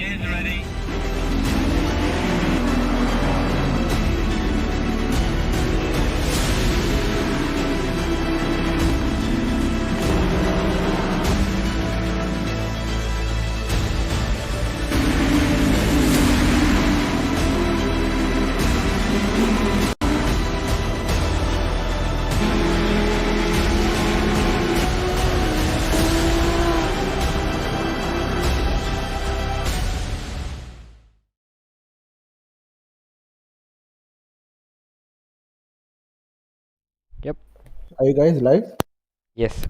Gears ready. Yep. Are you guys live? Yes.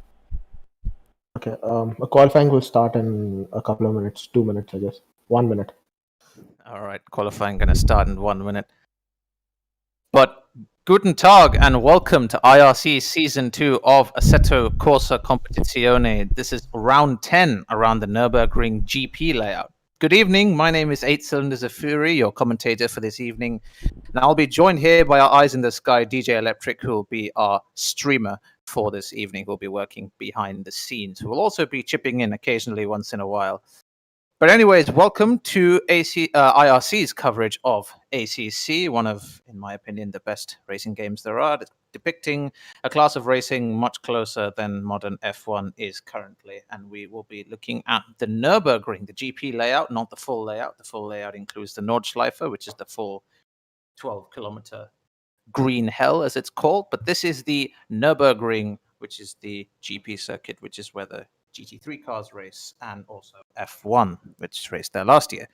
Okay. A qualifying will start in a couple of minutes, 2 minutes, I guess. 1 minute. All right, qualifying going to start in 1 minute. But guten Tag and welcome to IRC Season 2 of Asseto Corsa Competizione. This is round 10 around the Nürburgring GP layout. Good evening, my name is 8 Cylinders of Fury, your commentator for this evening. And I'll be joined here by our eyes in the sky, DJ Electric, who will be our streamer for this evening, who will be working behind the scenes, who will also be chipping in occasionally once in a while. But anyways, welcome to IRC's coverage of ACC, one of, in my opinion, the best racing games there are, depicting a class of racing much closer than modern F1 is currently. And we will be looking at the Nürburgring, the GP layout, not the full layout. The full layout includes the Nordschleife, which is the full 12-kilometer green hell, as it's called. But this is the Nürburgring, which is the GP circuit, which is where the GT3 cars race, and also F1, which raced there last year.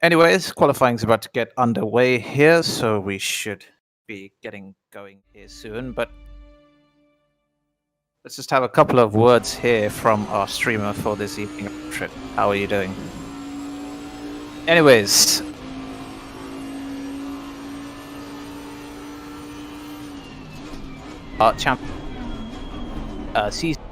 Anyways, qualifying is about to get underway here, so we should be getting going here soon. But let's just have a couple of words here from our streamer for this evening trip. How are you doing? Anyways, our champion season.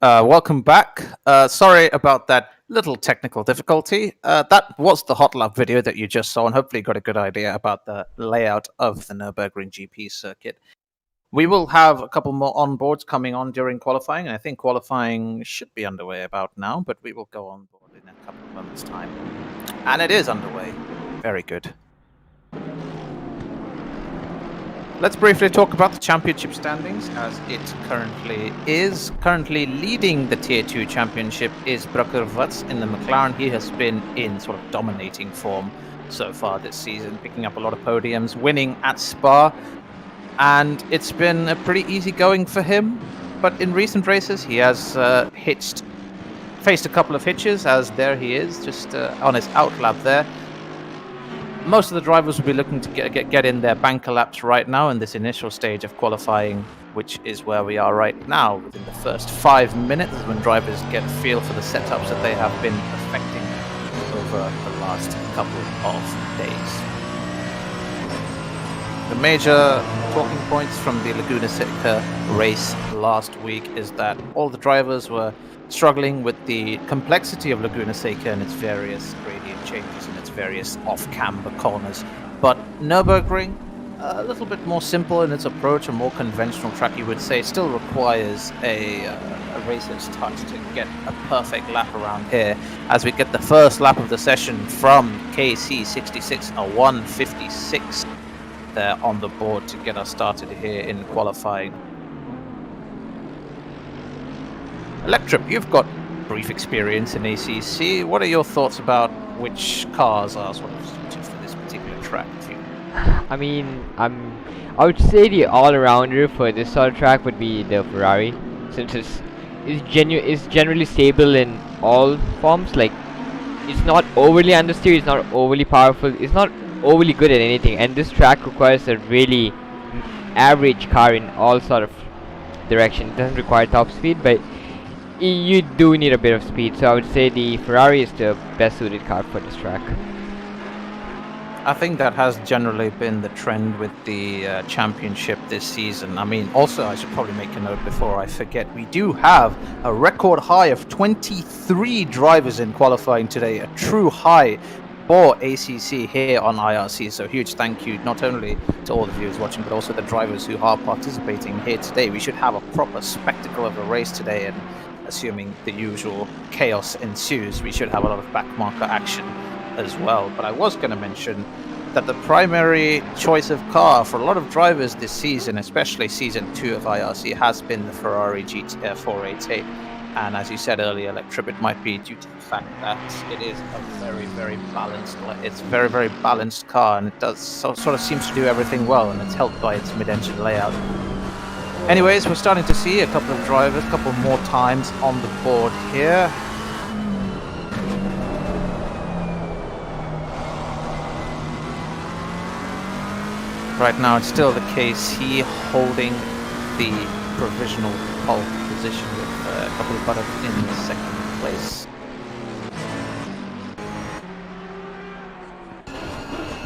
Welcome back. Sorry about that little technical difficulty. That was the hot lap video that you just saw, and hopefully got a good idea about the layout of the Nürburgring GP circuit. We will have a couple more onboards coming on during qualifying, and I think qualifying should be underway about now, but we will go on board in a couple of moments' time. And it is underway. Very good. Let's briefly talk about the championship standings as it currently is. Currently leading the Tier 2 championship is Brucker Wutz in the McLaren. He has been in sort of dominating form so far this season, picking up a lot of podiums, winning at Spa. And it's been a pretty easy going for him. But in recent races, he has faced a couple of hitches, as there he is, just on his outlap there. most of the drivers will be looking to get in their banker laps right now in this initial stage of qualifying, which is where we are right now. Within the first 5 minutes, when drivers get a feel for the setups that they have been perfecting over the last couple of days. The major talking points from the Laguna Seca race last week is that all the drivers were struggling with the complexity of Laguna Seca and its various gradient changes and its various off-camber corners. But Nürburgring, a little bit more simple in its approach, a more conventional track, you would say, still requires a racer's touch to get a perfect lap around here. As we get the first lap of the session from KC66, a 1:56 there on the board to get us started here in qualifying. Electrip, you've got brief experience in ACC. What are your thoughts about which cars are sort of suited for this particular track? I mean, I would say the all-rounder for this sort of track would be the Ferrari, since it's generally stable in all forms. Like, it's not overly understeer, it's not overly powerful, it's not overly good at anything, and this track requires a really average car in all sort of direction. It doesn't require top speed, but you do need a bit of speed, so I would say the Ferrari is the best suited car for this track. I think that has generally been the trend with the championship this season. I mean, also, I should probably make a note before I forget, we do have a record high of 23 drivers in qualifying today, a true high for ACC here on IRC. So huge thank you not only to all the viewers watching, but also the drivers who are participating here today. We should have a proper spectacle of a race today, and assuming the usual chaos ensues, we should have a lot of backmarker action as well. But I was going to mention that the primary choice of car for a lot of drivers this season, especially season 2 of IRC, has been the Ferrari GT 488. And as you said earlier, Electrip, it might be due to the fact that it is a very very balanced car, and it does sort of seems to do everything well, and it's helped by its mid-engine layout. Anyways, we're starting to see a couple of drivers, a couple more times on the board here. Right now, it's still the KC holding the provisional pole position with a couple of buttocks in the second place.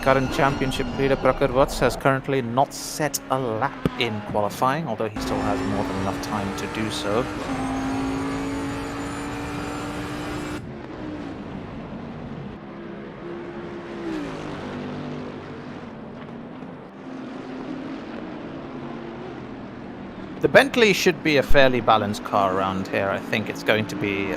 Current championship leader Prakarvats has currently not set a lap in qualifying, although he still has more than enough time to do so. The Bentley should be a fairly balanced car around here. I think it's going to be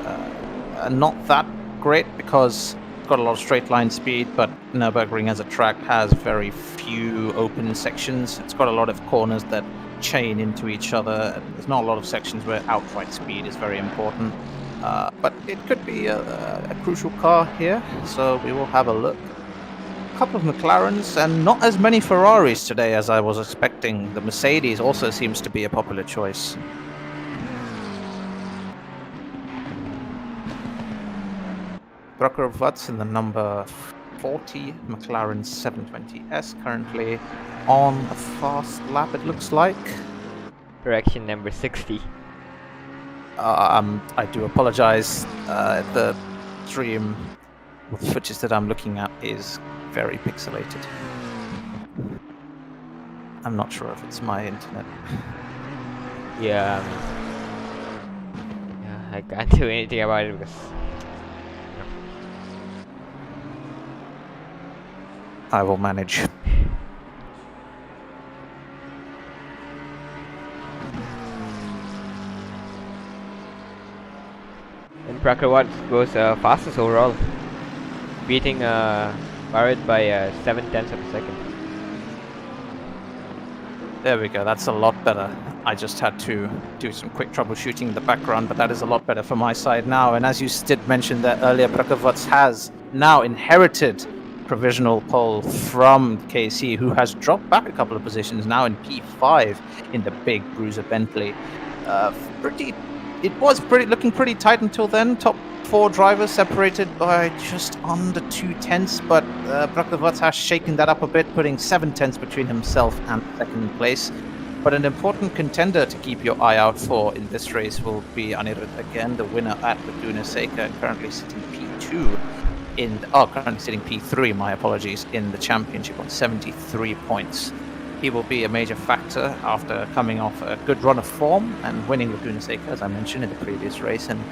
not that great because it's got a lot of straight line speed, but Nürburgring as a track has very few open sections. It's got a lot of corners that chain into each other. There's not a lot of sections where outright speed is very important, but it could be a crucial car here, so we will have a look. Couple of McLarens and not as many Ferraris today as I was expecting. The Mercedes also seems to be a popular choice. Prakarvats in the number 40 McLaren 720S currently on a fast lap, it looks like. Correction, number 60. I do apologize. The stream footage that I'm looking at is very pixelated. I'm not sure if it's my internet. Yeah, I can't do anything about it because I will manage. and Prakarvats goes fastest overall, beating Barrett by 7/10 of a second. There we go, that's a lot better. I just had to do some quick troubleshooting in the background, but that is a lot better for my side now. And as you did mention that earlier, Prakarvats has now inherited provisional pole from KC, who has dropped back a couple of positions, now in P5 in the big Bruiser Bentley. It was looking pretty tight until then. Top 4 drivers separated by just under 2 tenths, but Brokkerwatz has shaken that up a bit, putting 7 tenths between himself and second place. But an important contender to keep your eye out for in this race will be Anirudh again, the winner at Laguna Seca, currently sitting P2 currently sitting P3, my apologies, in the championship on 73 points. He will be a major factor after coming off a good run of form and winning Laguna Seca, as I mentioned in the previous race. And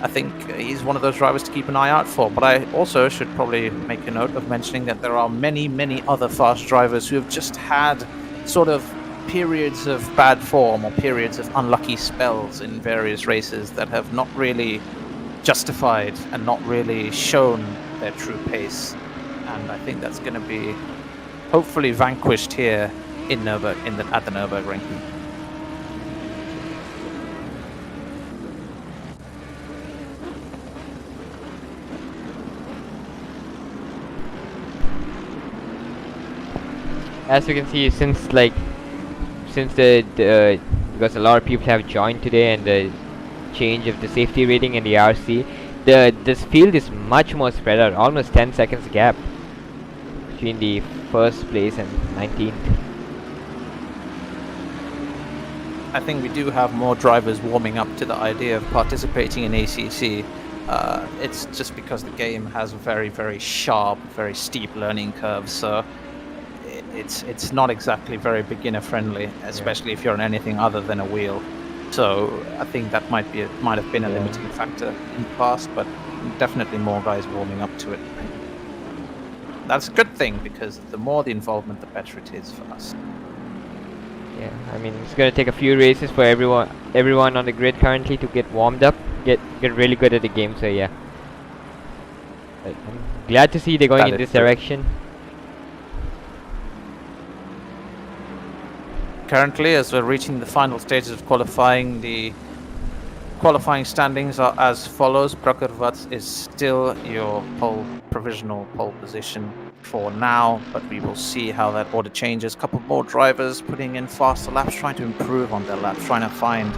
I think he's one of those drivers to keep an eye out for. But I also should probably make a note of mentioning that there are many, many other fast drivers who have just had sort of periods of bad form or periods of unlucky spells in various races that have not really justified and not really shown their true pace. And I think that's going to be hopefully vanquished here in at the Nürburgring. As you can see, since because a lot of people have joined today and the change of the safety rating and the IRC, this field is much more spread out, almost 10 seconds gap between the first place and 19th. I think we do have more drivers warming up to the idea of participating in ACC. It's just because the game has a very, very sharp, very steep learning curve, so it's not exactly very beginner friendly, especially if you're on anything other than a wheel. So I think that might have been a limiting factor in the past, but definitely more guys warming up to it. That's a good thing, because the more the involvement, the better it is for us. Yeah, I mean, it's gonna take a few races for everyone on the grid currently to get warmed up, get really good at the game. So yeah, but I'm glad to see they're going in this direction. Currently, as we're reaching the final stages of qualifying, the qualifying standings are as follows. Brokkerwatz is still your provisional pole position for now, but we will see how that order changes. A couple more drivers putting in faster laps, trying to improve on their laps, trying to find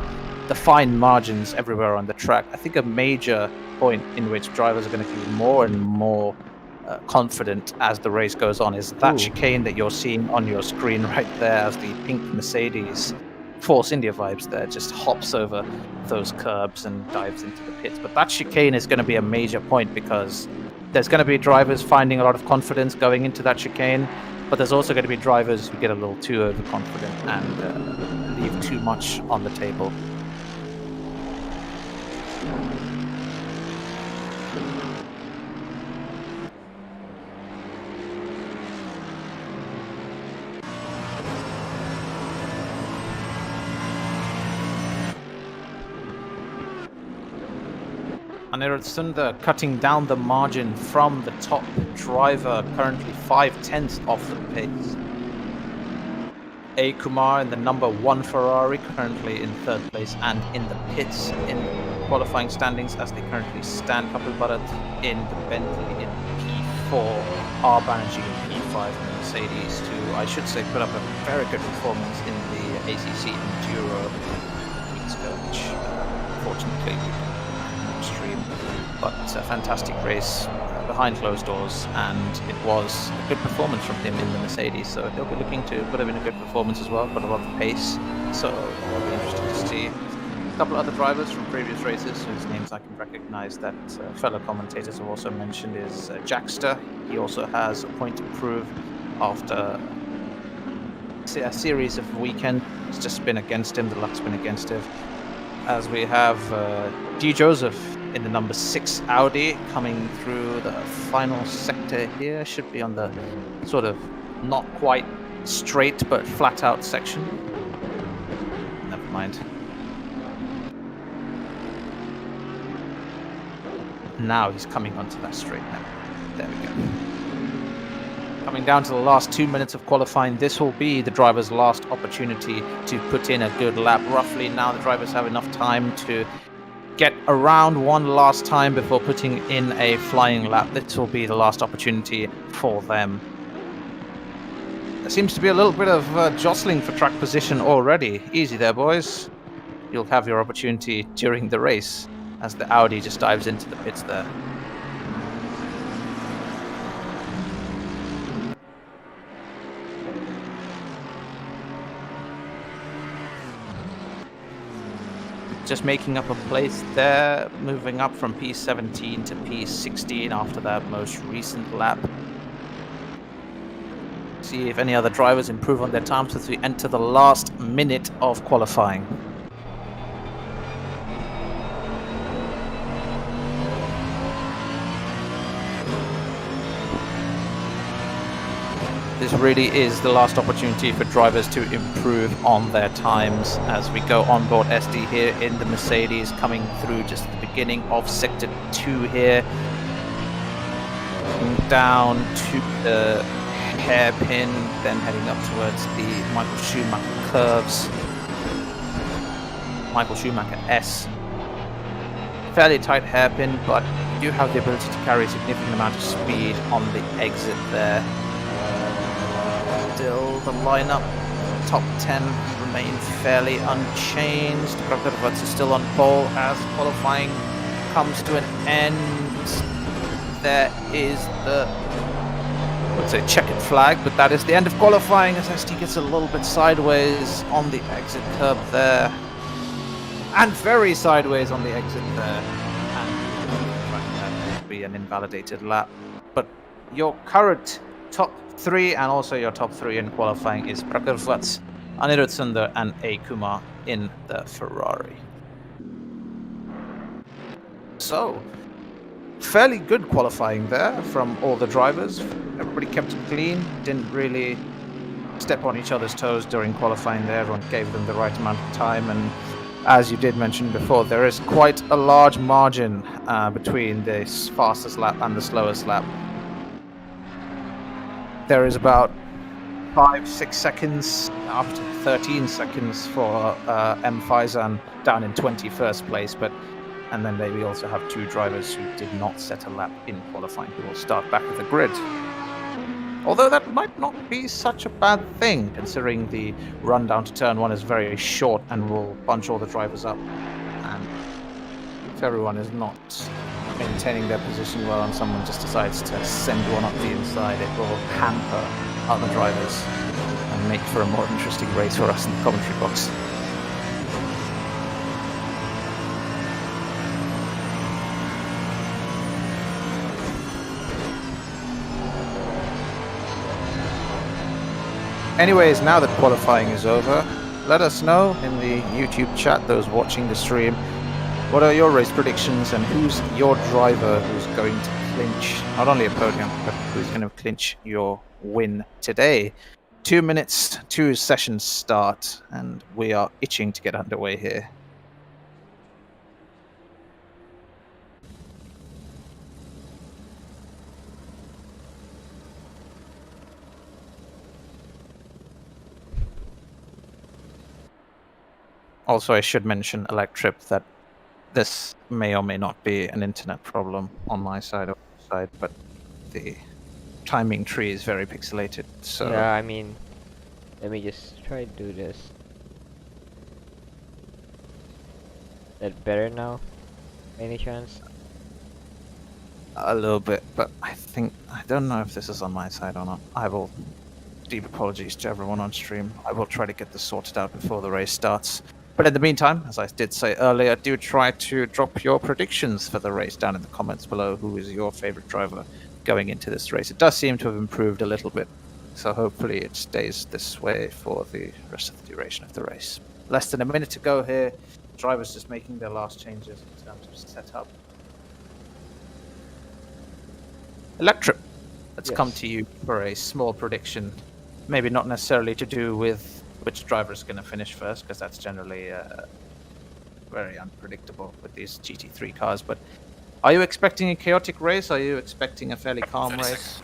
the fine margins everywhere on the track. I think a major point in which drivers are going to be more and more confident as the race goes on is that chicane that you're seeing on your screen right there, as the pink Mercedes Force India vibes there just hops over those curbs and dives into the pits. But that chicane is going to be a major point, because there's going to be drivers finding a lot of confidence going into that chicane, but there's also going to be drivers who get a little too overconfident and leave too much on the table. Anirudh Sundar cutting down the margin from the top driver, currently 5 tenths off the pace. A. Kumar in the number 1 Ferrari, currently in 3rd place and in the pits in qualifying standings as they currently stand. Kapil Bharat in the Bentley in P4, R. Banerjee in P5 in the Mercedes, who I should say put up a very good performance in the ACC Enduro weeks ago, which unfortunately stream, but a fantastic race behind closed doors, and it was a good performance from him in the Mercedes, so he'll be looking to put him in a good performance as well, got a lot of pace, so it'll be interesting to see. A couple of other drivers from previous races whose names I can recognize that fellow commentators have also mentioned is Jackster. He also has a point to prove after a series of weekends. It's just been against him, the luck's been against him. As we have D. Joseph in the number 6 Audi coming through the final sector here. Should be on the sort of not quite straight but flat out section. Never mind. Now he's coming onto that straight now. There we go. Coming down to the last 2 minutes of qualifying, this will be the driver's last opportunity to put in a good lap. Roughly now the drivers have enough time to get around one last time before putting in a flying lap. This will be the last opportunity for them. There seems to be a little bit of jostling for track position already. Easy there, boys. You'll have your opportunity during the race. as the Audi just dives into the pits there. Just making up a place there, moving up from P17 to P16 after that most recent lap. See if any other drivers improve on their times as we enter the last minute of qualifying. This really is the last opportunity for drivers to improve on their times as we go on board SD here in the Mercedes, coming through just the beginning of sector 2 here, down to the hairpin, then heading up towards the Michael Schumacher curves, Michael Schumacher S. Fairly tight hairpin, but you do have the ability to carry a significant amount of speed on the exit there. Still the lineup, top 10 remain fairly unchanged. Kravitz is still on pole as qualifying comes to an end. There is the, I would say, checkered flag, but that is the end of qualifying as ST gets a little bit sideways on the exit curb there. And very sideways on the exit there. And that would be an invalidated lap. But your current top 3 and also your top 3 in qualifying is Kravitz, Anirudh Sundar and A. Kumar in the Ferrari. So, fairly good qualifying there from all the drivers. Everybody kept it clean, didn't really step on each other's toes during qualifying there. Everyone gave them the right amount of time, and as you did mention before, there is quite a large margin between the fastest lap and the slowest lap. There is about 5-6 seconds up to 13 seconds for M. Faizan down in 21st place, and then we also have 2 drivers who did not set a lap in qualifying who will start back at the grid. Although that might not be such a bad thing, considering the run down to turn 1 is very short and will bunch all the drivers up. And if everyone is not maintaining their position well and someone just decides to send one up the inside, it will hamper other drivers and make for a more interesting race for us in the commentary box. Anyways, now that qualifying is over, let us know in the YouTube chat, those watching the stream, what are your race predictions and who's your driver who's going to clinch not only a podium, but who's going to clinch your win today? 2 minutes to session start, and we are itching to get underway here. Also, I should mention, Electrip, that this may or may not be an internet problem on my side or your side, but the timing tree is very pixelated, so... Yeah, I mean, let me just try to do this. Is that better now? Any chance? A little bit, but I don't know if this is on my side or not. I will... Deep apologies to everyone on stream. I will try to get this sorted out before the race starts. But in the meantime, as I did say earlier, do try to drop your predictions for the race down in the comments below. Who is your favorite driver going into this race? It does seem to have improved a little bit, so hopefully it stays this way for the rest of the duration of the race. Less than a minute to go here. Drivers just making their last changes in terms of setup. Electric, let's come to you for a small prediction. Maybe not necessarily to do with which driver is going to finish first, because that's generally very unpredictable with these GT3 cars. But are you expecting a chaotic race? Are you expecting a fairly calm race?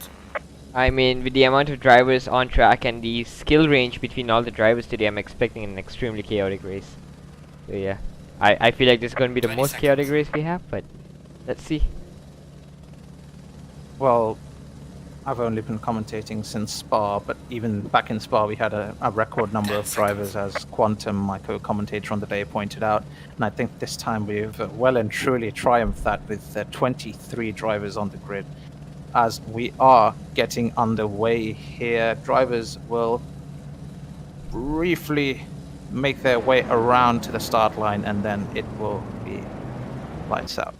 I mean, with the amount of drivers on track and the skill range between all the drivers today, I'm expecting an extremely chaotic race. So yeah, I feel like this is going to be the most chaotic race we have, but let's see. Well, I've only been commentating since Spa, but even back in Spa, we had a record number of drivers, as Quantum, my co-commentator on the day, pointed out. And I think this time we've well and truly triumphed that with 23 drivers on the grid. As we are getting underway here, drivers will briefly make their way around to the start line, and then it will be lights out.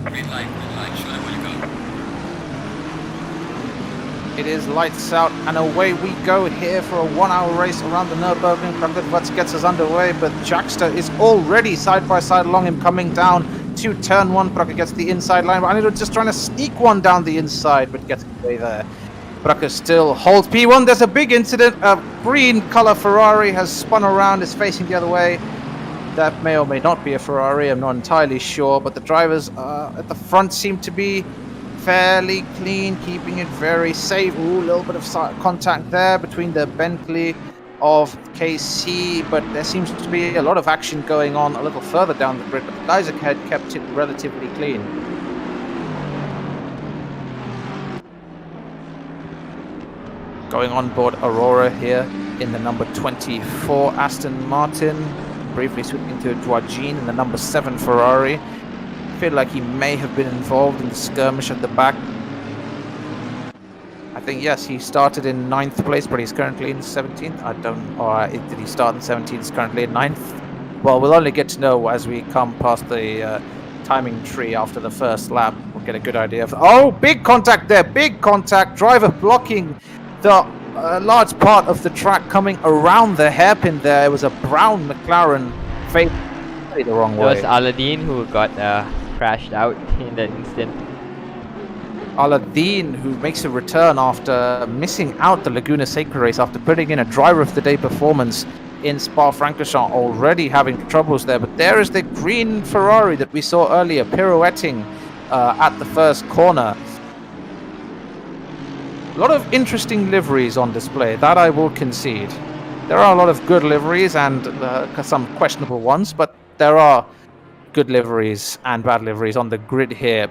Green light, show them where you go. It is lights out and away we go here for a 1 hour race around the Nürburgring. Krakowicz gets us underway, but Jackster is already side by side along him, coming down to turn 1. Brucker gets the inside line, but Anirudh just trying to sneak one down the inside, but gets away there. Brucker still holds P1. There's a big incident. A green color Ferrari has spun around, is facing the other way. That may or may not be a Ferrari, I'm not entirely sure, but the drivers at the front seem to be fairly clean, keeping it very safe. Ooh, a little bit of contact there between the Bentley of KC, but there seems to be a lot of action going on a little further down the grid, but the guys ahead kept it relatively clean. Going on board Aurora here in the number 24 Aston Martin. Briefly switching to Dwajin in the number 7 Ferrari. I feel like he may have been involved in the skirmish at the back. I think, yes, he started in 9th place, but he's currently in 17th. I don't, or did he start in 17th? He's currently in 9th. Well, we'll only get to know as we come past the timing tree after the first lap. We'll get a good idea of. Oh, big contact there, big contact. Driver blocking the large part of the track, coming around the hairpin there. It was a brown McLaren fade the wrong way. It was Aladdin who got crashed out in that instant. Aladdin, who makes a return after missing out the Laguna Seca race after putting in a driver of the day performance in Spa-Francorchamps, already having troubles there. But there is the green Ferrari that we saw earlier pirouetting at the first corner. A lot of interesting liveries on display, that I will concede. There are a lot of good liveries and some questionable ones, but there are good liveries and bad liveries on the grid here.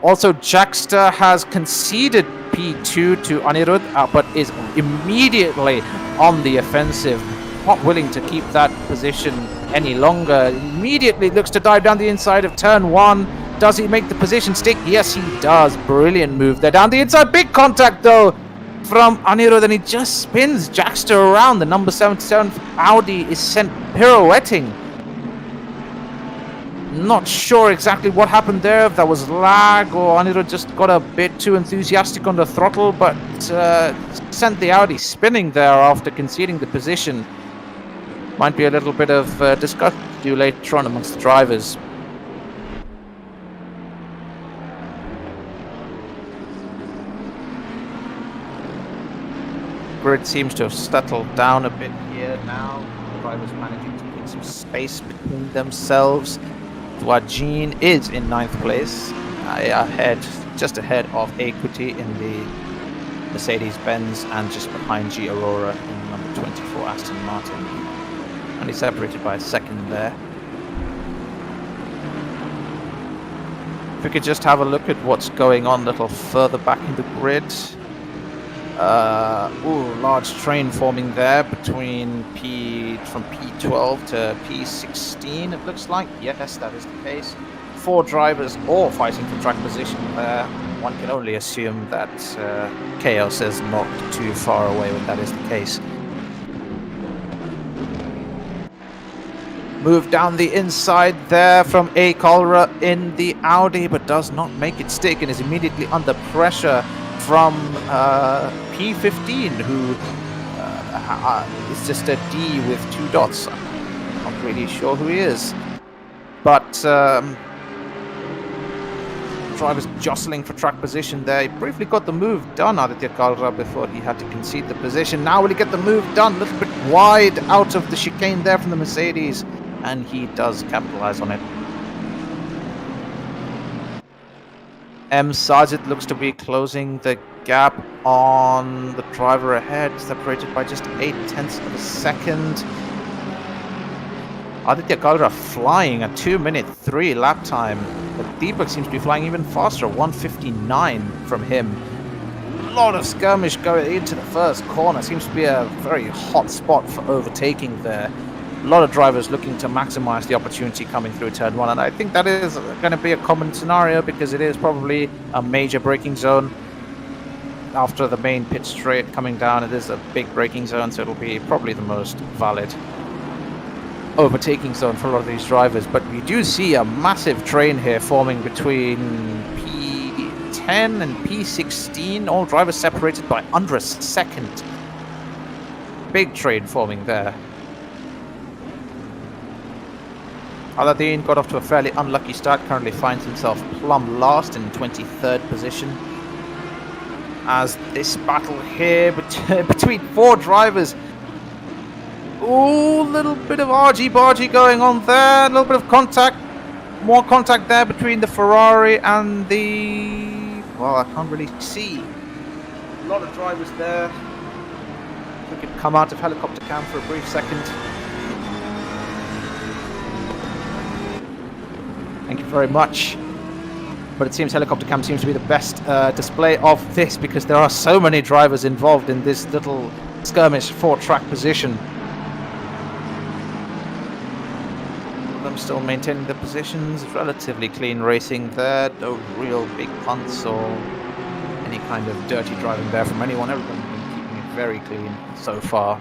Also, Jackster has conceded P2 to Anirudh, but is immediately on the offensive, not willing to keep that position any longer. Immediately looks to dive down the inside of turn 1. Does he make the position stick? Yes, he does. Brilliant move there down the inside. Big contact, though, from Anirudh, and he just spins Jackster around. The number 77 Audi is sent pirouetting. Not sure exactly what happened there, if that was lag or Anirudh just got a bit too enthusiastic on the throttle, but sent the Audi spinning there after conceding the position. Might be a little bit of discussion to do later on amongst the drivers. Grid seems to have settled down a bit here now. The drivers managing to get some space between themselves. Dwajin is in 9th place, just ahead of Equity in the Mercedes-Benz, and just behind G Aurora in the number 24 Aston Martin. Only separated by a second there. If we could just have a look at what's going on a little further back in the grid. Large train forming there between from P12 to P16, it looks like. Yes, that is the case. 4 drivers all fighting for track position there. One can only assume that chaos is not too far away when that is the case. Move down the inside there from A. Colra in the Audi, but does not make it stick and is immediately under pressure from P15, who is just a D with 2 dots. I'm not really sure who he is. But drivers jostling for track position there. He briefly got the move done, Aditya Kalra, before he had to concede the position. Now will he get the move done? A little bit wide out of the chicane there from the Mercedes, and he does capitalize on it. M. Sajid looks to be closing the gap on the driver ahead, separated by just 0.8 of a second. Aditya Kalra flying a 2:03 lap time, but Deepak seems to be flying even faster, 1:59 from him. A lot of skirmish going into the first corner. Seems to be a very hot spot for overtaking there. A lot of drivers looking to maximize the opportunity coming through turn one, and I think that is going to be a common scenario because it is probably a major braking zone. After the main pit straight coming down, it is a big braking zone, so it'll be probably the most valid overtaking zone for a lot of these drivers. But we do see a massive train here forming between P10 and P16, all drivers separated by under a second. Big train forming there. Aladdin got off to a fairly unlucky start, currently finds himself plumb last in 23rd position. As this battle here between four drivers. Ooh, little bit of argy-bargy going on there, a little bit of contact, more contact there between the Ferrari and the, well, I can't really see. A lot of drivers there. We could come out of helicopter cam for a brief second. Thank you very much. But it seems helicopter cam seems to be the best display of this because there are so many drivers involved in this little skirmish for track position. Them still maintaining the positions, relatively clean racing there, no real big punts or any kind of dirty driving there from anyone. Everyone's been keeping it very clean so far.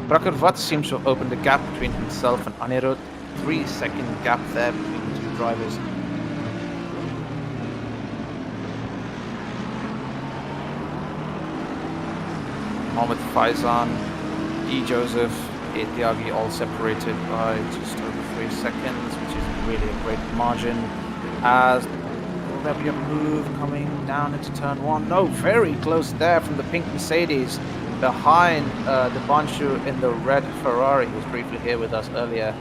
Prakarvat seems to have opened a gap between himself and Anirudh. 3-second gap there between the two drivers. Mohammed Faizan, E. Joseph, Tyagi all separated by just over 3 seconds, which is really a great margin. As will there be a move coming down into turn one? No, very close there from the pink Mercedes behind the Banshu in the red Ferrari, who was briefly here with us earlier.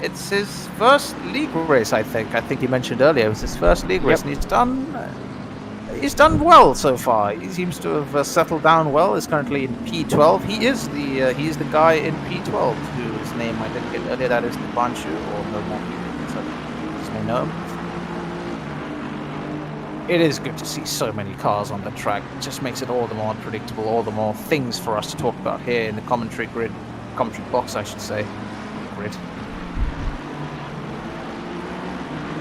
It's his first league race, I think. I think he mentioned earlier it was his first league race, and he's done well so far. He seems to have settled down well. Is currently in P12. He is the guy in P12 whose name I didn't get earlier. That is the Banshu, or no more people, so you may know him. It is good to see so many cars on the track. It just makes it all the more unpredictable, all the more things for us to talk about here in the commentary box, I should say. Grid.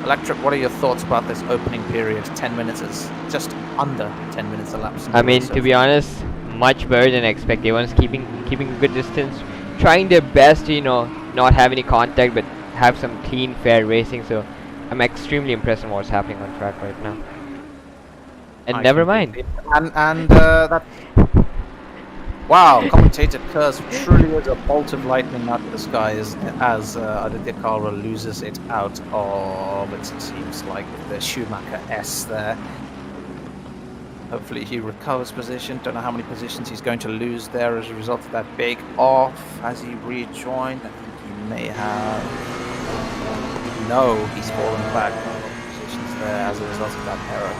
Electric, what are your thoughts about this opening period? 10 minutes is just under 10 minutes elapsed. I mean, to be honest, much better than I expected. Everyone's keeping a good distance, trying their best to, not have any contact, but have some clean, fair racing. So I'm extremely impressed with what's happening on track right now. And never mind. And that. Wow, commentator Kurz truly is a bolt of lightning out of the sky as Aditya Kalra loses it out of, it seems like, the Schumacher S there. Hopefully he recovers position. Don't know how many positions he's going to lose there as a result of that big off. Has he rejoined? I think he may have. No, he's fallen back a lot of positions there as a result of that error.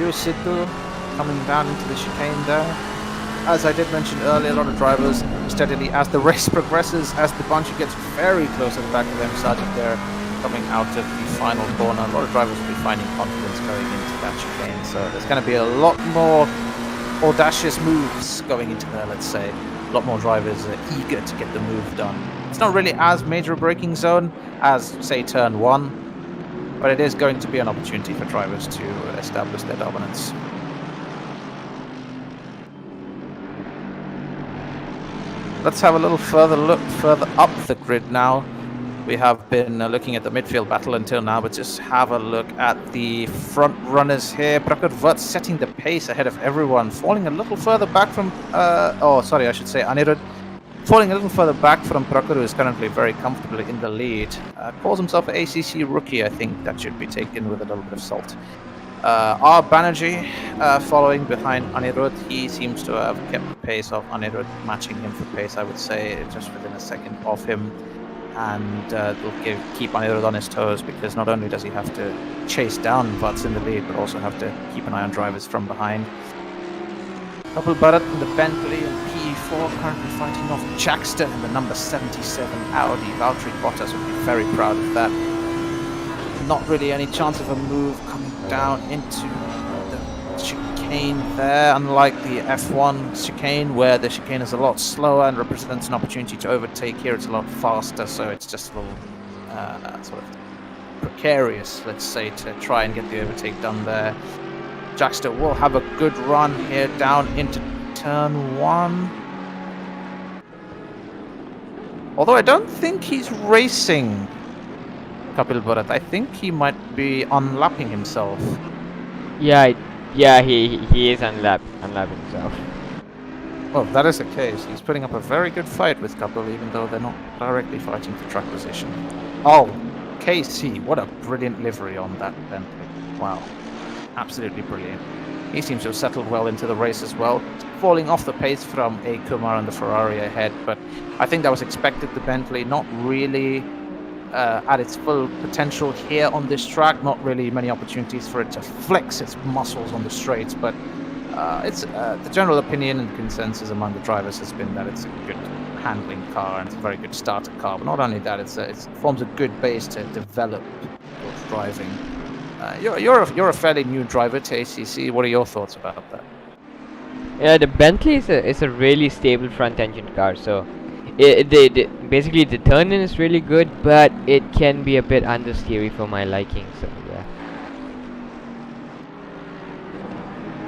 Sidhu coming down into the chicane there. As I did mention earlier, a lot of drivers steadily, as the race progresses, as the bunch gets very close at the back of them, Sajid there coming out of the final corner, a lot of drivers will be finding confidence going into that chicane. So there's going to be a lot more audacious moves going into there, let's say. A lot more drivers eager to get the move done. It's not really as major a braking zone as, say, turn one, but it is going to be an opportunity for drivers to establish their dominance. Let's have a little further look further up the grid now. We have been looking at the midfield battle until now, but just have a look at the front runners here. Prakarvat setting the pace ahead of everyone, falling a little further back from, Anirudh Falling a little further back from Prokuru, who is currently very comfortably in the lead. Calls himself an ACC rookie. I think that should be taken with a little bit of salt. Our Banerjee following behind Anirudh. He seems to have kept the pace of Anirudh, matching him for pace, I would say, just within a second of him. And will keep Anirudh on his toes, because not only does he have to chase down Vats in the lead, but also have to keep an eye on drivers from behind. Double Bharat in the Bentley and P4 currently fighting off Jackster in the number 77 Audi. Valtteri Bottas would be very proud of that. Not really any chance of a move coming down into the chicane there, unlike the F1 chicane, where the chicane is a lot slower and represents an opportunity to overtake. Here it's a lot faster, so it's just a little sort of precarious, let's say, to try and get the overtake done there. Jackster will have a good run here down into turn 1. Although I don't think he's racing Kapil Bharat. I think he might be unlapping himself. Yeah, he is unlapping himself. Well, if that is the case, he's putting up a very good fight with Kapil, even though they're not directly fighting for track position. Oh, KC, what a brilliant livery on that Bentley. Wow. Absolutely brilliant. He seems to have settled well into the race as well, falling off the pace from A. Kumar and the Ferrari ahead, but I think that was expected. The Bentley not really at its full potential here on this track, not really many opportunities for it to flex its muscles on the straights, but it's the general opinion and consensus among the drivers has been that it's a good handling car and it's a very good starter car, but not only that, it forms a good base to develop your driving. You're a fairly new driver to ACC. What are your thoughts about that? Yeah, the Bentley is a really stable front engine car. So, basically the turn in is really good, but it can be a bit understeery for my liking. So yeah.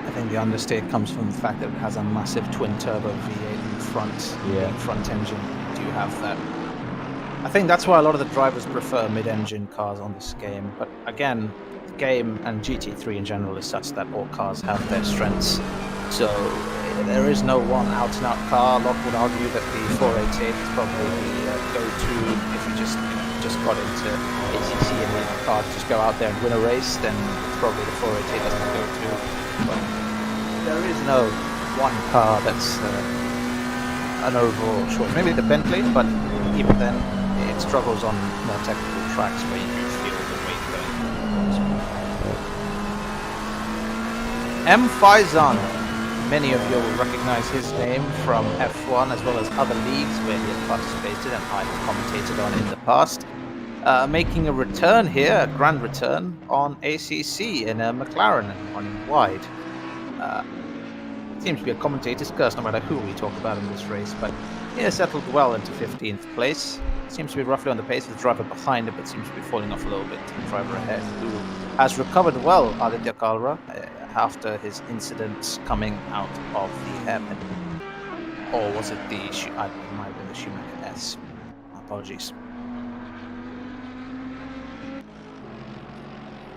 I think the understeer comes from the fact that it has a massive twin turbo V8 in front. Yeah. Front engine. You do have that. I think that's why a lot of the drivers prefer mid-engine cars on this game. But again, game and GT3 in general is such that all cars have their strengths, so there is no one out-and-out car. A lot would argue that the 488 is probably the go-to if you just got into ACC and need a car to just go out there and win a race, then probably the 488 is the go-to. But there is no one car that's an overall choice. Maybe the Bentley, but even then it struggles on more technical tracks where you do feel the weight going. M. Faizan, many of you will recognize his name from F1 as well as other leagues where he has participated and I have commentated on in the past. Making a return here, a grand return on ACC in a McLaren and running wide. Seems to be a commentator's curse no matter who we talk about in this race, but he has settled well into 15th place. Seems to be roughly on the pace of the driver behind it, but seems to be falling off a little bit to the driver ahead, who has recovered well, Aditya Kalra, after his incidents coming out of the hairpin. Or was it the it might have been the Schumacher S. Apologies.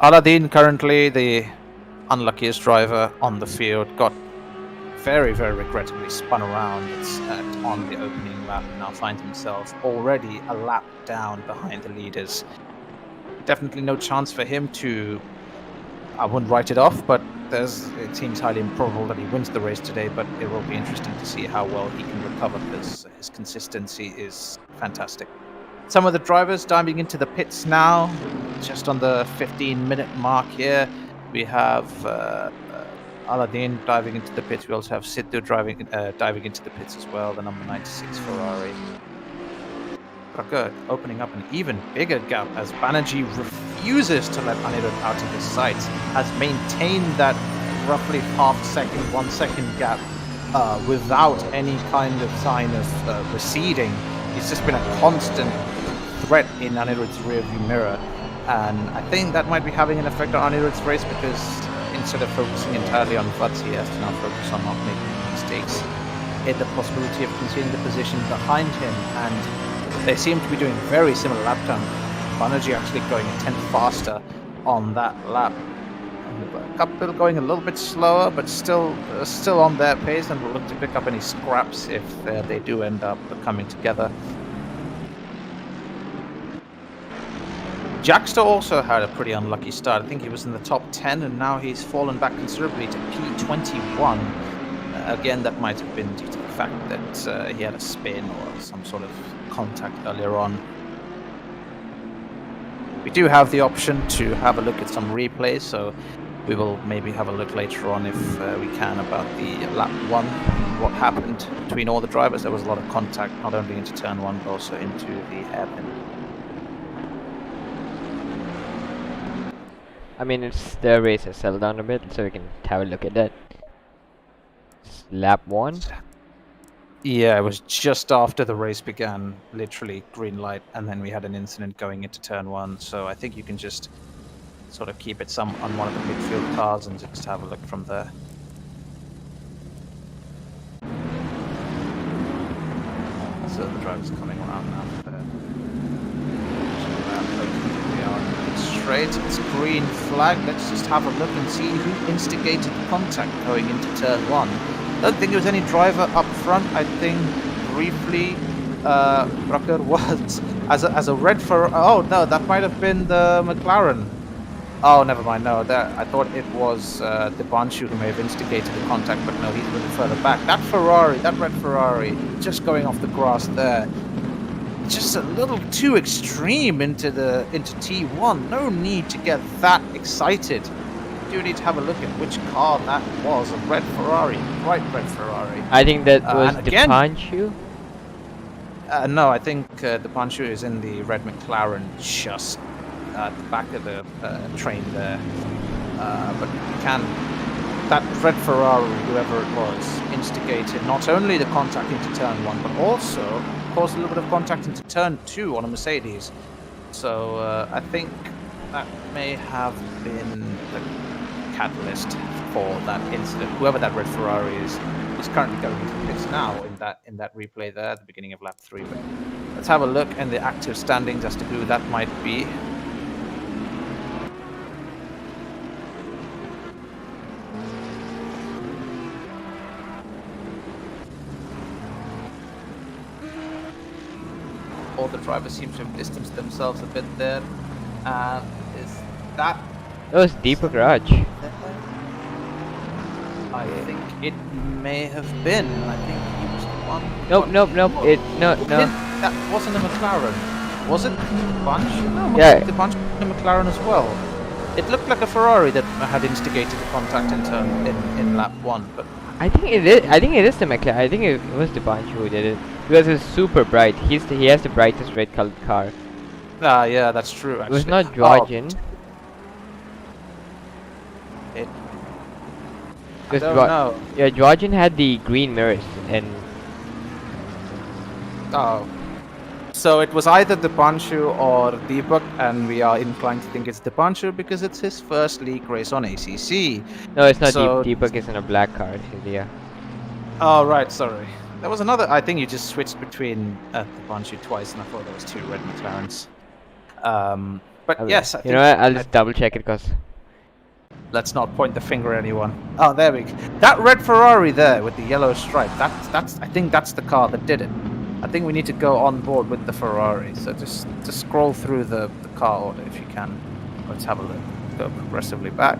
Aladdin, currently the unluckiest driver on the field, got very, very regrettably spun around on the opening lap and now finds himself already a lap down behind the leaders. Definitely no chance for him to, I wouldn't write it off, but it seems highly improbable that he wins the race today, but it will be interesting to see how well he can recover because his consistency is fantastic. Some of the drivers diving into the pits now, just on the 15-minute mark here. We have Aladdin diving into the pits. We also have Sidhu diving into the pits as well, the number 96 Ferrari. Raka opening up an even bigger gap as Banerjee refuses to let Anirudh out of his sights, has maintained that roughly half-second, 1 second gap without any kind of sign of receding. It's just been a constant threat in Anirudh's rearview mirror, and I think that might be having an effect on Anirudh's race because instead of focusing entirely on Vats, he has to now focus on not making mistakes in the possibility of continuing the position behind him, and they seem to be doing very similar lap time. Banerjee actually going a tenth faster on that lap. A couple going a little bit slower, but still on their pace, and will look to pick up any scraps if they do end up coming together. Jackster also had a pretty unlucky start. I think he was in the top 10, and now he's fallen back considerably to P21. Again, that might have been due to the fact that he had a spin or some sort of contact earlier on. We do have the option to have a look at some replays, so we will maybe have a look later on if we can about the lap 1, what happened between all the drivers. There was a lot of contact, not only into turn 1, but also into the hairpin. I mean, the race has settled down a bit, so we can have a look at that. It's lap 1. Yeah, it was just after the race began, literally green light, and then we had an incident going into turn 1. So I think you can just sort of keep it on one of the midfield cars and just have a look from there. So the driver's coming around now. We are straight. It's green flag. Let's just have a look and see who instigated the contact going into turn 1. I don't think there was any driver up front. I think briefly Brucker was as a red for. Oh no, that might have been the McLaren. Oh, never mind. No, I thought it was the Banshu who may have instigated the contact, but no, he's a little further back. That Ferrari, that red Ferrari, just going off the grass there. Just a little too extreme into T1. No need to get that excited. You do need to have a look at which car that was. A red Ferrari, bright red Ferrari. I think that was the Banshu. No, I think the Banshu is in the red McLaren, just at the back of the train there. But that red Ferrari, whoever it was, instigated not only the contact into turn 1, but also caused a little bit of contact into turn 2 on a Mercedes. So I think that may have been the catalyst for that incident. Whoever that red Ferrari is currently going into the pits now in that replay there at the beginning of lap 3. But let's have a look in the active standings as to who that might be. All the drivers seem to have distanced themselves a bit there. Is that... That was Deepak Raj. I think it may have been. I think he was the one... Nope. No. That wasn't a McLaren. Was it Bunch? No, yeah. The Bunch was a McLaren as well. It looked like a Ferrari that had instigated the contact in lap 1, but... I think it is the McLaren. I think it was the Banshu who did it. Because it's super bright. He has the brightest red colored car. Ah, yeah, that's true, actually. It was not Georgian. I don't know. Yeah, Georgian had the green mirrors and... Oh. So it was either the Banshu or Deepak, and we are inclined to think it's the Banshu because it's his first league race on ACC. No, it's not. So Deepak is in a black car. Yeah. Oh, right, sorry. There was another... I think you just switched between the Banshu twice, and I thought there was 2 red McLarens. But yes, I think... You know what? I'll just double check it because... Let's not point the finger at anyone. Oh, there we go. That red Ferrari there with the yellow stripe, that's I think that's the car that did it. I think we need to go on board with the Ferrari. So just scroll through the car order if you can. Let's have a look. Go progressively back.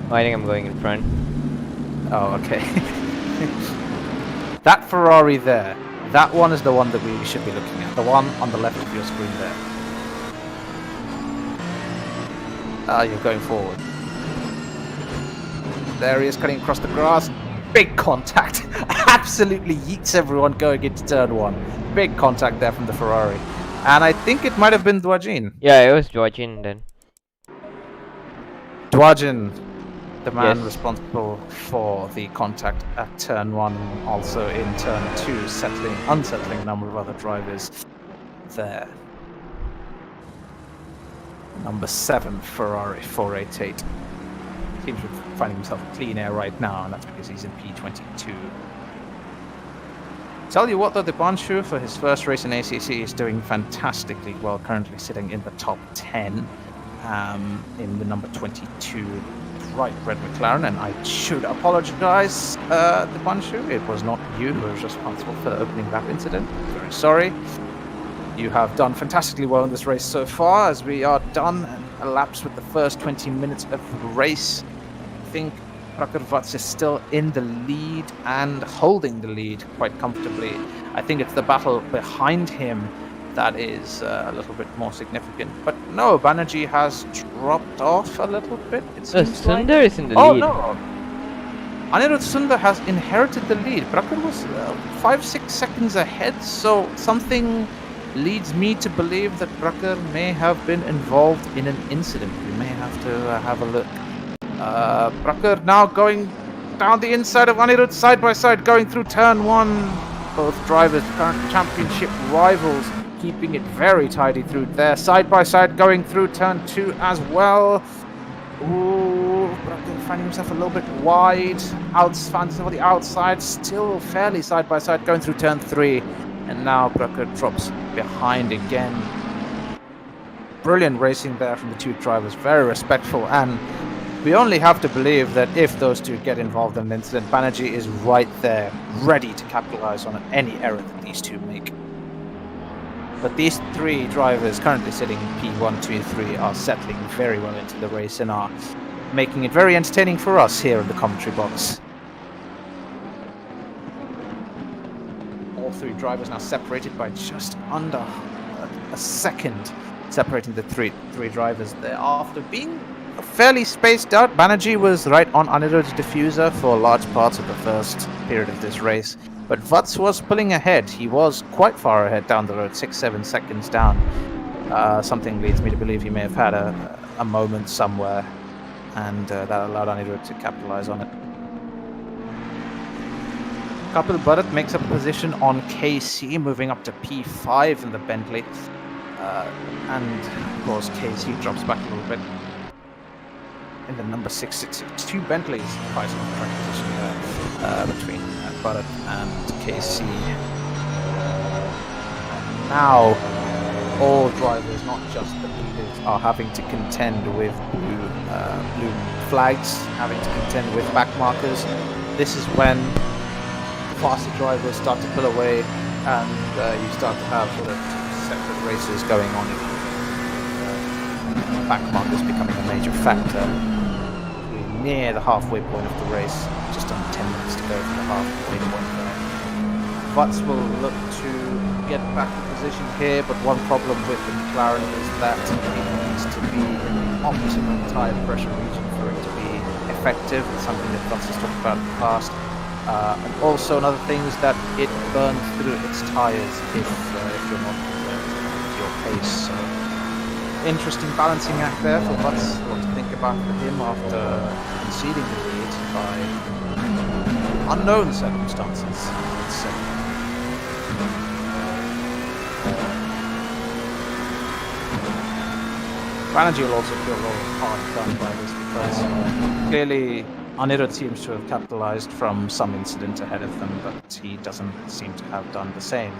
Oh, I think I'm going in front. Oh, okay. That Ferrari there, that one is the one that we should be looking at. The one on the left of your screen there. You're going forward. There he is, cutting across the grass. Big contact. Absolutely yeets everyone going into turn 1. Big contact there from the Ferrari. And I think it might have been Dwajin. Yeah, it was Georgian then. Dwajin, the man Yes. responsible for the contact at turn 1, also in turn 2, unsettling a number of other drivers there. Number 7, Ferrari 488. Seems to be finding himself a clean air right now, and that's because he's in P22. Tell you what though, the Banshu for his first race in ACC is doing fantastically well, currently sitting in the top 10. in the number 22 bright red McLaren, and I should apologize, Dipanshu. It was not you who was responsible for the opening lap incident. Very sorry. You have done fantastically well in this race so far, as we are done and elapsed with the first 20 minutes of the race. I think Prakarvats is still in the lead and holding the lead quite comfortably. I think it's the battle behind him that is a little bit more significant. But no, Banerjee has dropped off a little bit, it seems like. Sundar is in the Oh lead. no! Anirudh Sundar has inherited the lead. Prakar was 5-6 seconds ahead, so something leads me to believe that Prakar may have been involved in an incident. We may have to have a look. Prakar now going down the inside of Anirudh side by side, going through turn 1. Both drivers, current championship rivals, keeping it very tidy through there. Side by side going through turn 2 as well. Ooh, Prakar finding himself a little bit wide. Finding himself on the outside, still fairly side by side going through turn 3. And now Prakar drops behind again. Brilliant racing there from the two drivers, very respectful, and we only have to believe that if those two get involved in an incident, Banerjee is right there, ready to capitalize on any error that these two make. But these three drivers currently sitting P1, 2, 3 are settling very well into the race and are making it very entertaining for us here in the commentary box. All three drivers now separated by just under a second, separating the three drivers there. After being fairly spaced out, Banerjee was right on Anirudh's diffuser for large parts of the first period of this race. But Vats was pulling ahead. He was quite far ahead down the road, 6-7 seconds down. Something leads me to believe he may have had a moment somewhere, and that allowed Anirudh to capitalize on it. Kapil Bharat makes up a position on KC, moving up to P5 in the Bentley. And of course KC drops back a little bit in the number 662 Bentleys, quite some track position there between Bharat and KC. And now all drivers, not just the leaders, are having to contend with blue flags, having to contend with back markers. This is when faster drivers start to pull away, and you start to have sort of separate races going on. Back markers becoming a major factor. We're near the halfway point of the race, just under 10 minutes to go for the halfway point there. Vats will look to get back in position here, but one problem with the McLaren is that it needs to be in the optimum tyre pressure region for it to be effective. It's something that Vats has talked about in the past. And also another thing is that it burns through its tyres if you're not at your pace. So interesting balancing act there for Vats. What to think about for him after conceding the lead by unknown circumstances, let's say. Banerjee will also feel a little hard done by this because clearly Anirudh seems to have capitalized from some incident ahead of them, but he doesn't seem to have done the same.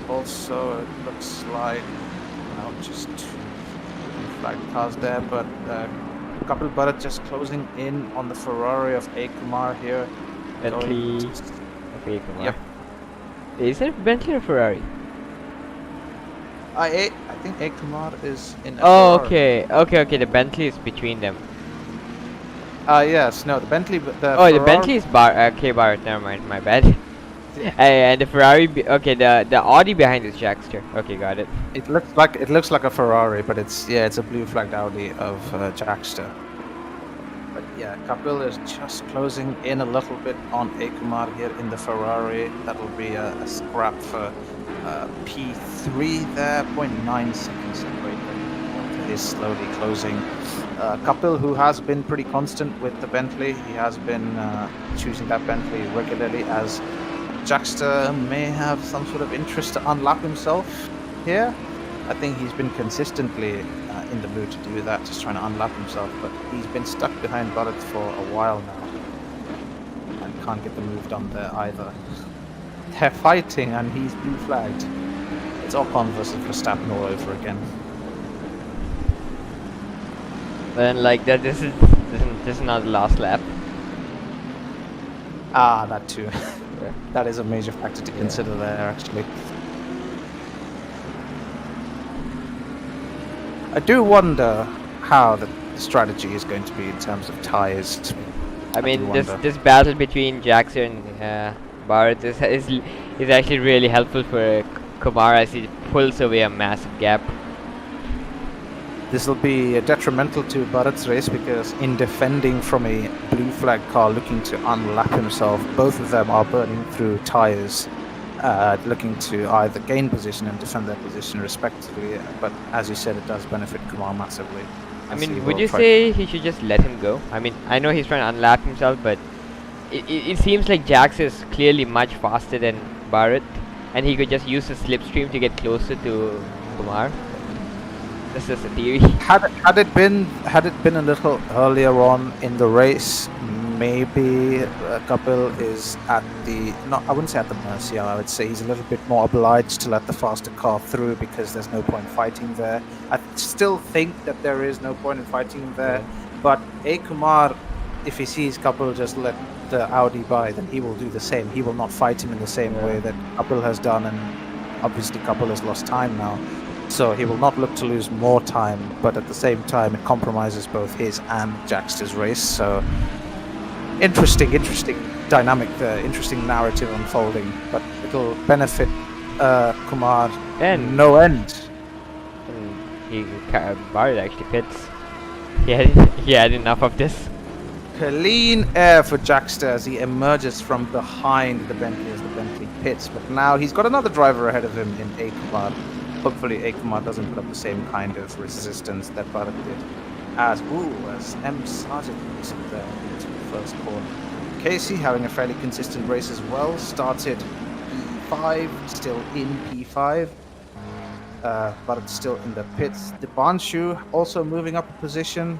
Also, it looks like just two flag cars there, but Kapil Bharat just closing in on the Ferrari of A. Kumar here. Bentley of A. Kumar. Yep. Is it Bentley or Ferrari? I think A. Kumar is in a Oh, Ferrari. okay. The Bentley is between them. Yes, no, the Bentley. The Ferrari, Bentley is K Barrett. Never mind, my bad. And the Ferrari. The Audi behind is Jackster. Okay, got it. It looks like a Ferrari, but it's a blue flagged Audi of Jackster. But yeah, Kapil is just closing in a little bit on A. Kumar here in the Ferrari. That'll be a scrap for P3 there, 0.9 seconds separate. Is slowly closing. Kapil, who has been pretty constant with the Bentley, he has been choosing that Bentley regularly, as Jackster may have some sort of interest to unlap himself here. I think he's been consistently in the mood to do that, just trying to unlap himself, but he's been stuck behind Bharat for a while now and can't get the move done there either. They're fighting and he's blue flagged. It's Ocon versus Verstappen all over again. And like that, this is not the last lap. Ah, that too. Yeah. That is a major factor to consider there, actually. I do wonder how the strategy is going to be in terms of tires. I do mean, wonder. this battle between Jackson and Bharat is actually really helpful for Kumar as he pulls away a massive gap. This will be detrimental to Bharat's race because in defending from a blue flag car looking to unlap himself, both of them are burning through tyres, looking to either gain position and defend their position respectively. But as you said, it does benefit Kumar massively. I mean, would you say he should just let him go? I mean, I know he's trying to unlap himself, but it seems like Jax is clearly much faster than Bharat, and he could just use the slipstream to get closer to Kumar. This is a theory. Had it been a little earlier on in the race, maybe Kapil is at the I wouldn't say at the mercy. I would say he's a little bit more obliged to let the faster car through because there's no point fighting there. I still think that there is no point in fighting there, but Kumar, if he sees Kapil just let the Audi by, then he will do the same. He will not fight him in the same way that Kapil has done, and obviously Kapil has lost time now. So he will not look to lose more time, but at the same time it compromises both his and Jaxter's race. So interesting dynamic there, interesting narrative unfolding, but it'll benefit Kumar And no end. Bharat actually pits. He had enough of this. Clean air for Jaxter as he emerges from behind the Bentley as the Bentley pits, but now he's got another driver ahead of him in Kumar. Hopefully Kumar doesn't put up the same kind of resistance that Bharat did. As M. Sargent moves up there into the first corner. Casey having a fairly consistent race as well. Started P5, still in P5. Bharat still in the pits. Dipanshu also moving up a position.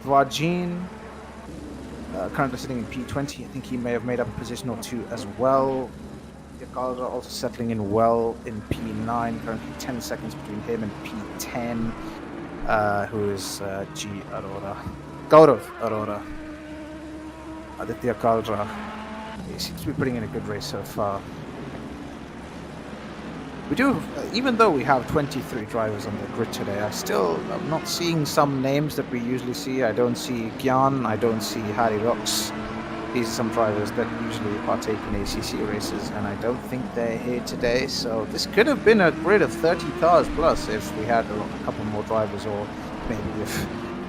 Vajin currently sitting in P20. I think he may have made up a position or two as well. Yakalra also settling in well in P9, currently 10 seconds between him and P10, who is G. Arora. Gaurav Arora. Aditya Kalra. He seems to be putting in a good race so far. We do, even though we have 23 drivers on the grid today, I'm not seeing some names that we usually see. I don't see Gyan, I don't see Harry Rocks. These are some drivers that usually partake in ACC races, and I don't think they're here today. So this could have been a grid of 30 cars plus if we had a couple more drivers, or maybe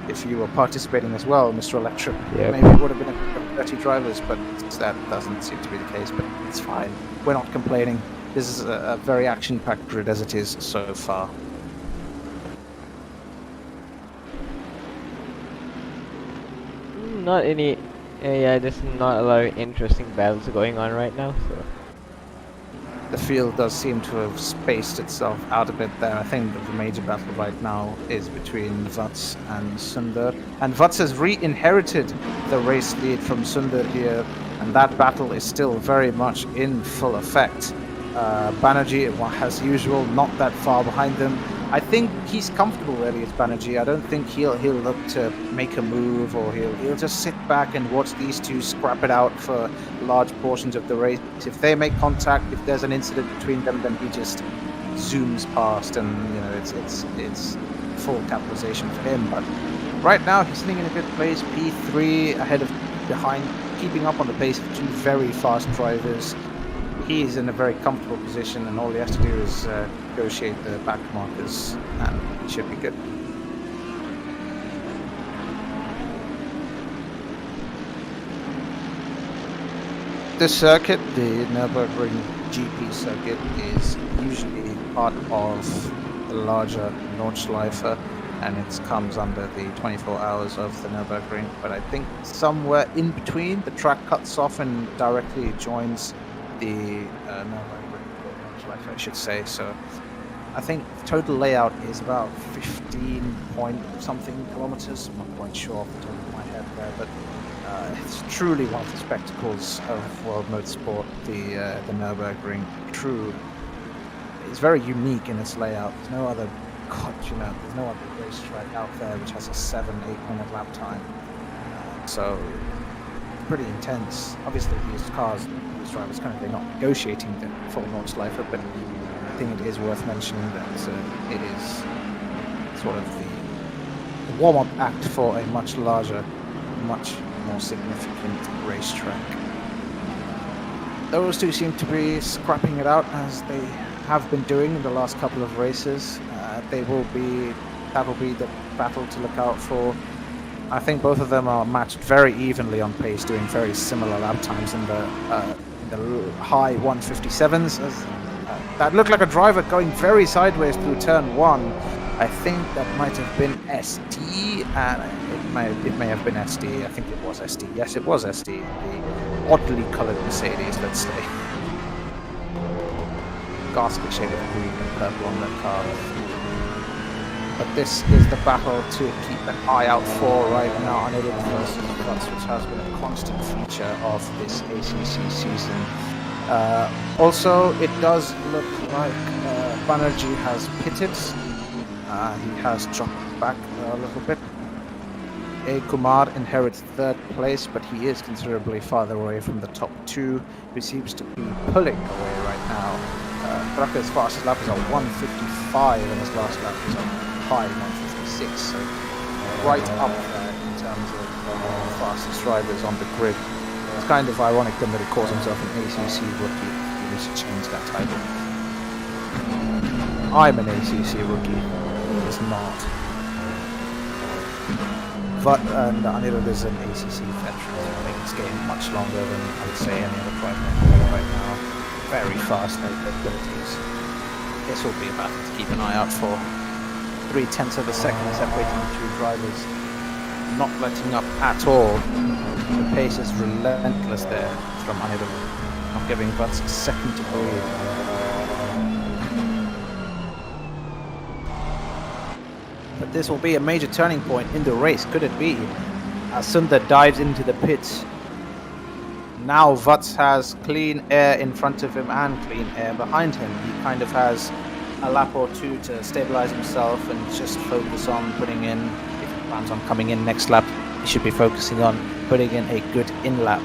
if you were participating as well, Mr. Electric. Yep. Maybe it would have been a grid of 30 drivers, but that doesn't seem to be the case. But it's fine. We're not complaining. This is a very action-packed grid as it is so far. Not any. Yeah, there's not a lot of interesting battles going on right now. So The field does seem to have spaced itself out a bit there. I think that the major battle right now is between Vats and Sundar. And Vats has re-inherited the race lead from Sundar here, and that battle is still very much in full effect. Banerjee, as usual, not that far behind them. I think he's comfortable really as Banerjee. I don't think he'll look to make a move, or he'll just sit back and watch these two scrap it out for large portions of the race. If they make contact, if there's an incident between them, then he just zooms past, and it's full capitalization for him. But right now he's sitting in a good place, P3 behind, keeping up on the pace of two very fast drivers. He's in a very comfortable position, and all he has to do is negotiate the back markers, and he should be good. This circuit, the Nürburgring GP circuit, is usually part of the larger Nordschleife, and it comes under the 24 hours of the Nürburgring. But I think somewhere in between, the track cuts off and directly joins the Nürburgring, I should say. So I think the total layout is about 15 point something kilometers. I'm not quite sure off the top of my head there, but it's truly one of the spectacles of world motorsport, the Nürburgring. It's very unique in its layout. There's no other God, there's no other racetrack out there which has a 7-8 minute lap time. So pretty intense. Obviously, these drivers currently not negotiating the full Nordschleife, but I think it is worth mentioning that it is sort of the warm-up act for a much larger, much more significant racetrack. Those two seem to be scrapping it out as they have been doing in the last couple of races. That will be the battle to look out for. I think both of them are matched very evenly on pace, doing very similar lap times in the high 157s. That looked like a driver going very sideways through turn 1. I think that might have been SD, and it may have been SD. I think it was SD. Yes, it was SD. The oddly coloured Mercedes, let's say. Ghastly shade of green and purple on the car. But this is the battle to keep an eye out for right now. Unable versus Vats, which has been a constant feature of this ACC season. Also, it does look like Banerjee has pitted. He has dropped back a little bit. A. Kumar inherits 3rd place, but he is considerably farther away from the top 2, who seems to be pulling away right now. Draka's fastest lap is at 155, and his last lap is at high 156, so right up there in terms of fastest drivers on the grid. It's kind of ironic then that he calls himself an ACC rookie. He needs to change that title. I'm an ACC rookie. He is not. But Anirudh is an ACC veteran. I think it's game much longer than I would say any other driver right now. Very fast capabilities. This will be a battle to keep an eye out for. 0.3 of a second separating the two drivers. Not letting up at all. The pace is relentless there from Anirudh. Not giving Vats a second to breathe. But this will be a major turning point in the race. Could it be? As Sundar dives into the pits. Now Vats has clean air in front of him and clean air behind him. He kind of has a lap or two to stabilize himself and just focus on putting in, if he plans on coming in next lap, he should be focusing on putting in a good in-lap.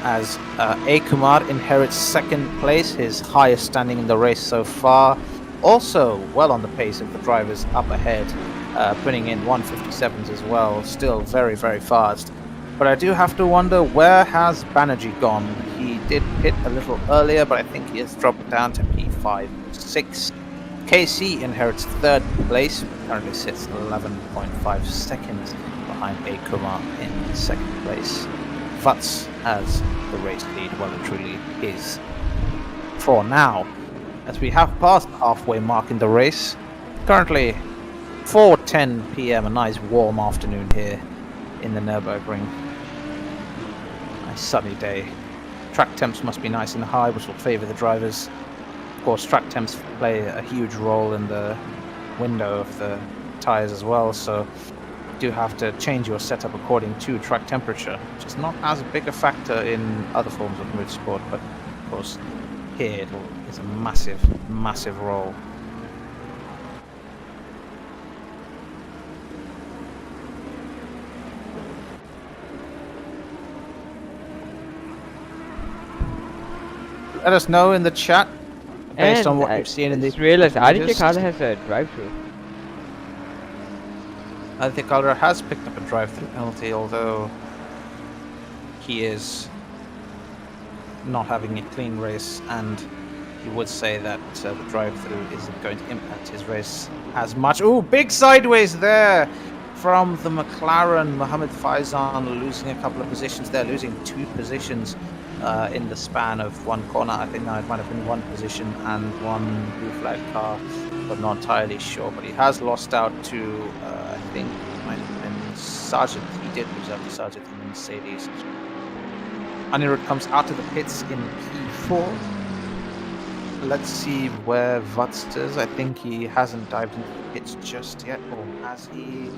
As A. Kumar inherits 2nd place, his highest standing in the race so far. Also well on the pace of the drivers up ahead, putting in 157s as well, still very, very fast. But I do have to wonder, where has Banerjee gone? He did pit a little earlier, but I think he has dropped down to P5.6. KC inherits 3rd place, but currently sits 11.5 seconds behind A. Kumar in 2nd place. Vats has the race lead, well and truly is for now. As we have passed the halfway mark in the race, currently 4:10 p.m, a nice warm afternoon here in the Nürburgring. Nice sunny day. Track temps must be nice and high, which will favour the drivers. Of course, track temps play a huge role in the window of the tyres as well, so you do have to change your setup according to track temperature, which is not as big a factor in other forms of motorsport, but of course here it's a massive, massive role. Let us know in the chat based on what you've seen in these. Realized Aditya Kala has a drive-through. Aditya Kala has picked up a drive-through penalty, although he is not having a clean race, and he would say that the drive-through isn't going to impact his race as much. Ooh, big sideways there from the McLaren. Mohammed Faizan losing a couple of positions there, losing 2 positions in the span of one corner. I think now it might have been 1 position and 1 blue flag car, but not entirely sure. But he has lost out to, I think it might have been Sargent. He did lose out to Sargent in the Mercedes. Anirudh comes out of the pits in P4. Let's see where Vats is. I think he hasn't dived into the pits just yet, or has he?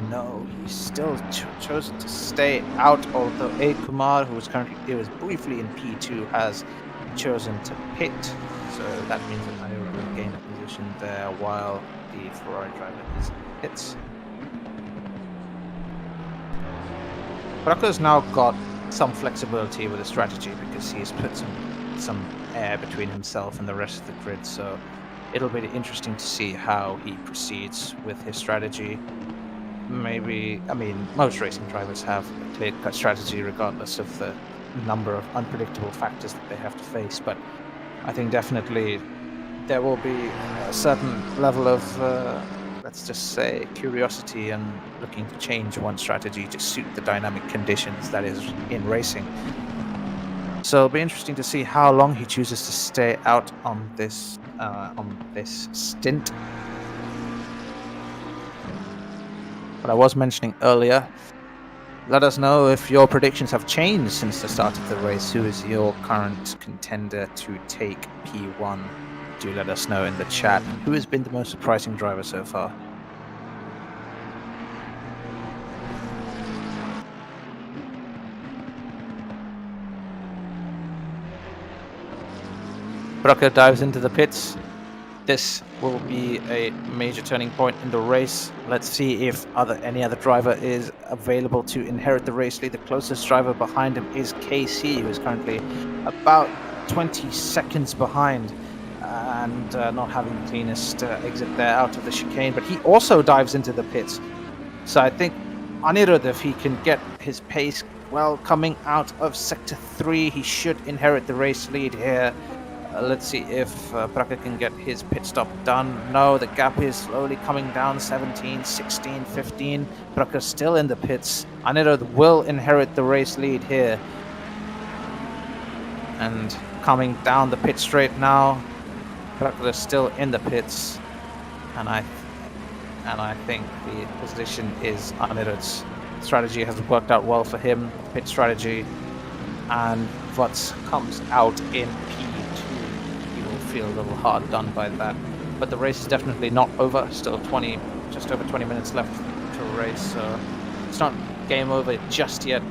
No, he's still chosen to stay out, although A. Kumar, who was briefly in P2, has chosen to pit. so that means that Anirudh will gain a position there while the Ferrari driver is in pits. Bracco's now got some flexibility with his strategy because he's put some air between himself and the rest of the grid, so it'll be interesting to see how he proceeds with his strategy. Maybe, I mean, most racing drivers have a clear-cut strategy regardless of the number of unpredictable factors that they have to face, but I think definitely there will be a certain level of, let's just say, curiosity and looking to change one strategy to suit the dynamic conditions that is in racing. So it'll be interesting to see how long he chooses to stay out on this stint. But I was mentioning earlier, let us know if your predictions have changed since the start of the race. Who is your current contender to take P1? Do let us know in the chat. Who has been the most surprising driver so far? Bracco dives into the pits. This will be a major turning point in the race. Let's see if any other driver is available to inherit the race lead. The closest driver behind him is KC, who is currently about 20 seconds behind and not having the cleanest exit there out of the chicane. But he also dives into the pits. So I think Anirudh, if he can get his pace well coming out of Sector 3, he should inherit the race lead here. Let's see if Bracco can get his pit stop done. No, the gap is slowly coming down. 17, 16, 15. Bracco's still in the pits. Anirudh will inherit the race lead here. And coming down the pit straight now. Bracco is still in the pits. And I think the position is Anirudh's. Strategy has worked out well for him. Pit strategy. And what comes out in P2, feel a little hard done by that, but the race is definitely not over. Still just over 20 minutes left to race, so it's not game over just yet.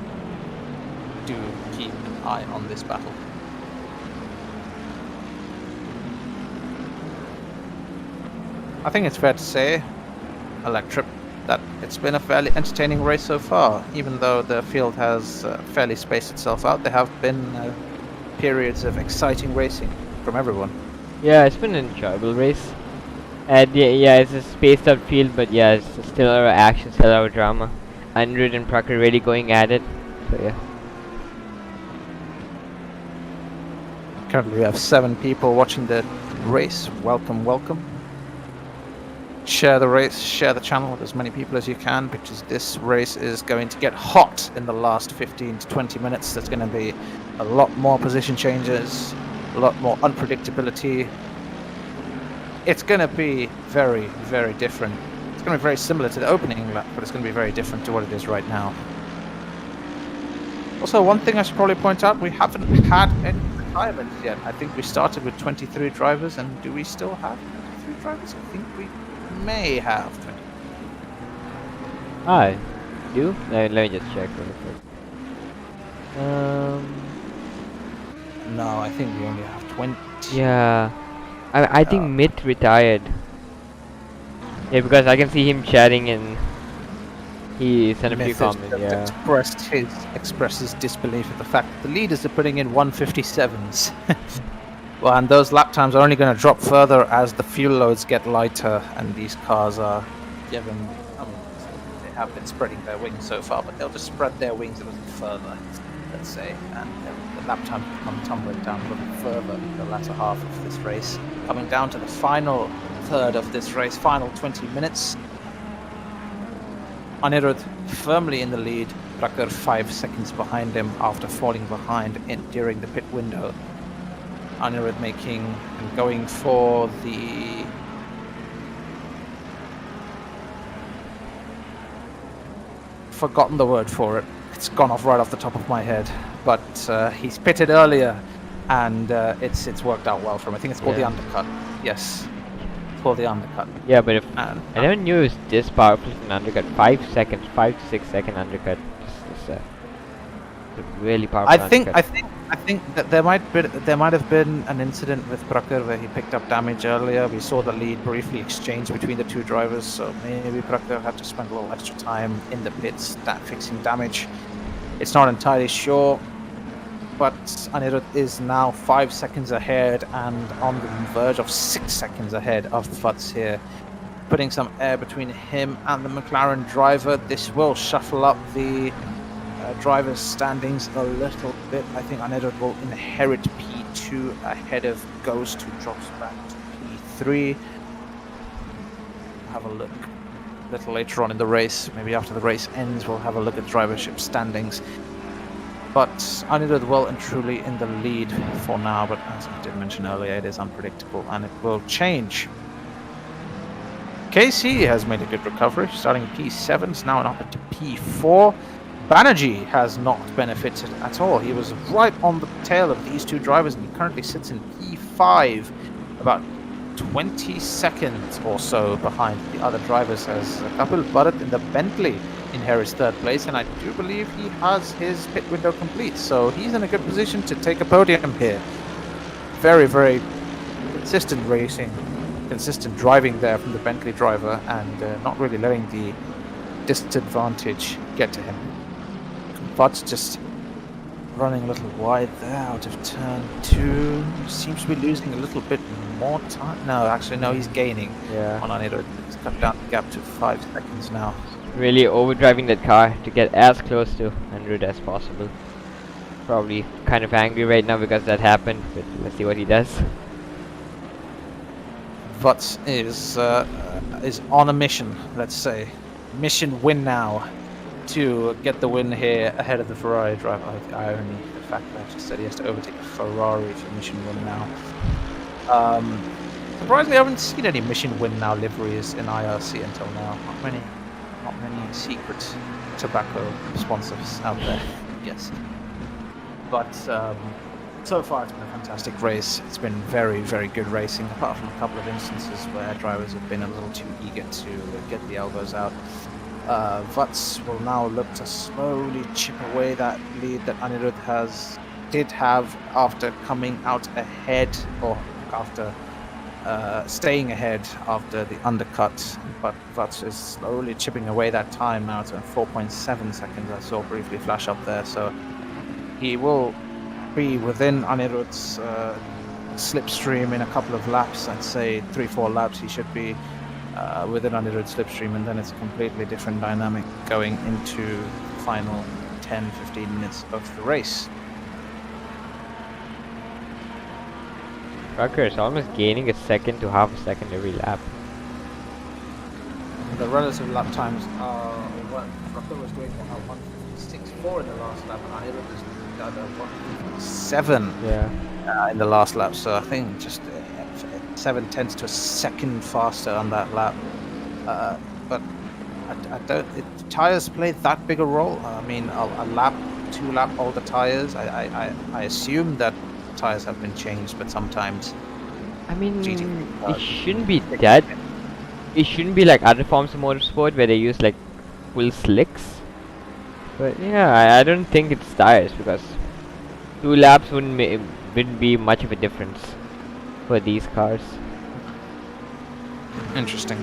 Do keep an eye on this battle. I think it's fair to say, Electrip, that it's been a fairly entertaining race so far. Even though the field has fairly spaced itself out, there have been periods of exciting racing from everyone. Yeah, it's been an enjoyable race. And yeah, it's a spaced out field, but yeah, it's still our action, still our drama. Anirudh and Bracco really going at it. So yeah. Currently we have 7 people watching the race. Welcome, welcome. Share the race, share the channel with as many people as you can, because this race is going to get hot in the last 15 to 20 minutes. There's going to be a lot more position changes, a lot more unpredictability. It's going to be very, very different. It's going to be very similar to the opening lap, but it's going to be very different to what it is right now. Also, one thing I should probably point out, we haven't had any retirements yet. I think we started with 23 drivers, and do we still have 23 drivers? I think we may have 20. I do? Let me just check really quick. No, I think we only have 20. Yeah, I think Myth retired. Yeah, because I can see him chatting and he sent a few comments. Yeah, expressed his disbelief at the fact that the leaders are putting in 157s. Well, and those lap times are only going to drop further as the fuel loads get lighter, and these cars are given. They have been spreading their wings so far, but they'll just spread their wings a little further, let's say, and the lap times come tumbling down a little further in the latter half of this race. Coming down to the final third of this race, final 20 minutes. Anirudh firmly in the lead. Bracco 5 seconds behind him after falling behind during the pit window. Anirudh making and going for the forgotten the word for it. It's gone off right off the top of my head, but he's pitted earlier, and it's worked out well for him. I think it's called the undercut. Yes, it's called the undercut. Yeah, but I never knew it was this powerful an undercut. 5 seconds, 5 to 6 second undercut. It's a really powerful undercut. I think that there might have been an incident with Brucker where he picked up damage earlier. We saw the lead briefly exchange between the two drivers, so maybe Brucker had to spend a little extra time in the pits fixing damage. It's not entirely sure, but Anirudh is now 5 seconds ahead and on the verge of 6 seconds ahead of Vats here, putting some air between him and the McLaren driver. This will shuffle up the drivers' standings a little bit. I think Anirudh will inherit P2 ahead of Ghost, who drops back to P3. Have a look a little later on in the race. Maybe after the race ends, we'll have a look at drivership standings. But Anirudh well and truly in the lead for now. But as I did mention earlier, it is unpredictable and it will change. KC has made a good recovery, starting P7, is now up to P4. Banerjee has not benefited at all. He was right on the tail of these two drivers and he currently sits in P5, about 20 seconds or so behind the other drivers, as Kapil Bharat in the Bentley inherits third place, and I do believe he has his pit window complete, so he's in a good position to take a podium here. Very, very consistent racing, consistent driving there from the Bentley driver, and not really letting the disadvantage get to him. But just running a little wide there out of turn 2. Seems to be losing a little bit more time. No, actually, no, he's gaining on Anirudh. He's cut down the gap to 5 seconds now. Really overdriving that car to get as close to Anirudh as possible. Probably kind of angry right now because that happened, but let's see what he does. Vats is on a mission, let's say. Mission win now to get the win here ahead of the Ferrari driver. The irony, the fact that I just said he has to overtake a Ferrari for mission win now. Surprisingly, I haven't seen any mission win now liveries in IRC until now. Not many secret tobacco sponsors out there, yes. But so far it's been a fantastic race. It's been very, very good racing, apart from a couple of instances where drivers have been a little too eager to get the elbows out. Vats will now look to slowly chip away that lead that Anirudh did have after coming out ahead, or after staying ahead after the undercut. But Vats is slowly chipping away that time now to 4.7 seconds. I saw briefly flash up there, so he will be within Anirudh's slipstream in a couple of laps. I'd say 3-4 laps he should be within Anirudh's slipstream, and then it's a completely different dynamic going into the final 10-15 minutes of the race. Rucker is almost gaining a second to half a second every lap. The relative lap times are what Rucker was doing 1:56.4 in the last lap, and Anirudh is got a 1:57 in the last lap. So I think just 7/10 to a second faster on that lap. But I don't. Tires play that big a role. I mean, a lap, 2 lap older tires. I assume that tires have been changed, but sometimes. I mean, it shouldn't be that. It shouldn't be like other forms of motorsport where they use like full slicks. But yeah, I don't think it's tires, because 2 laps wouldn't be much of a difference for these cars. Interesting.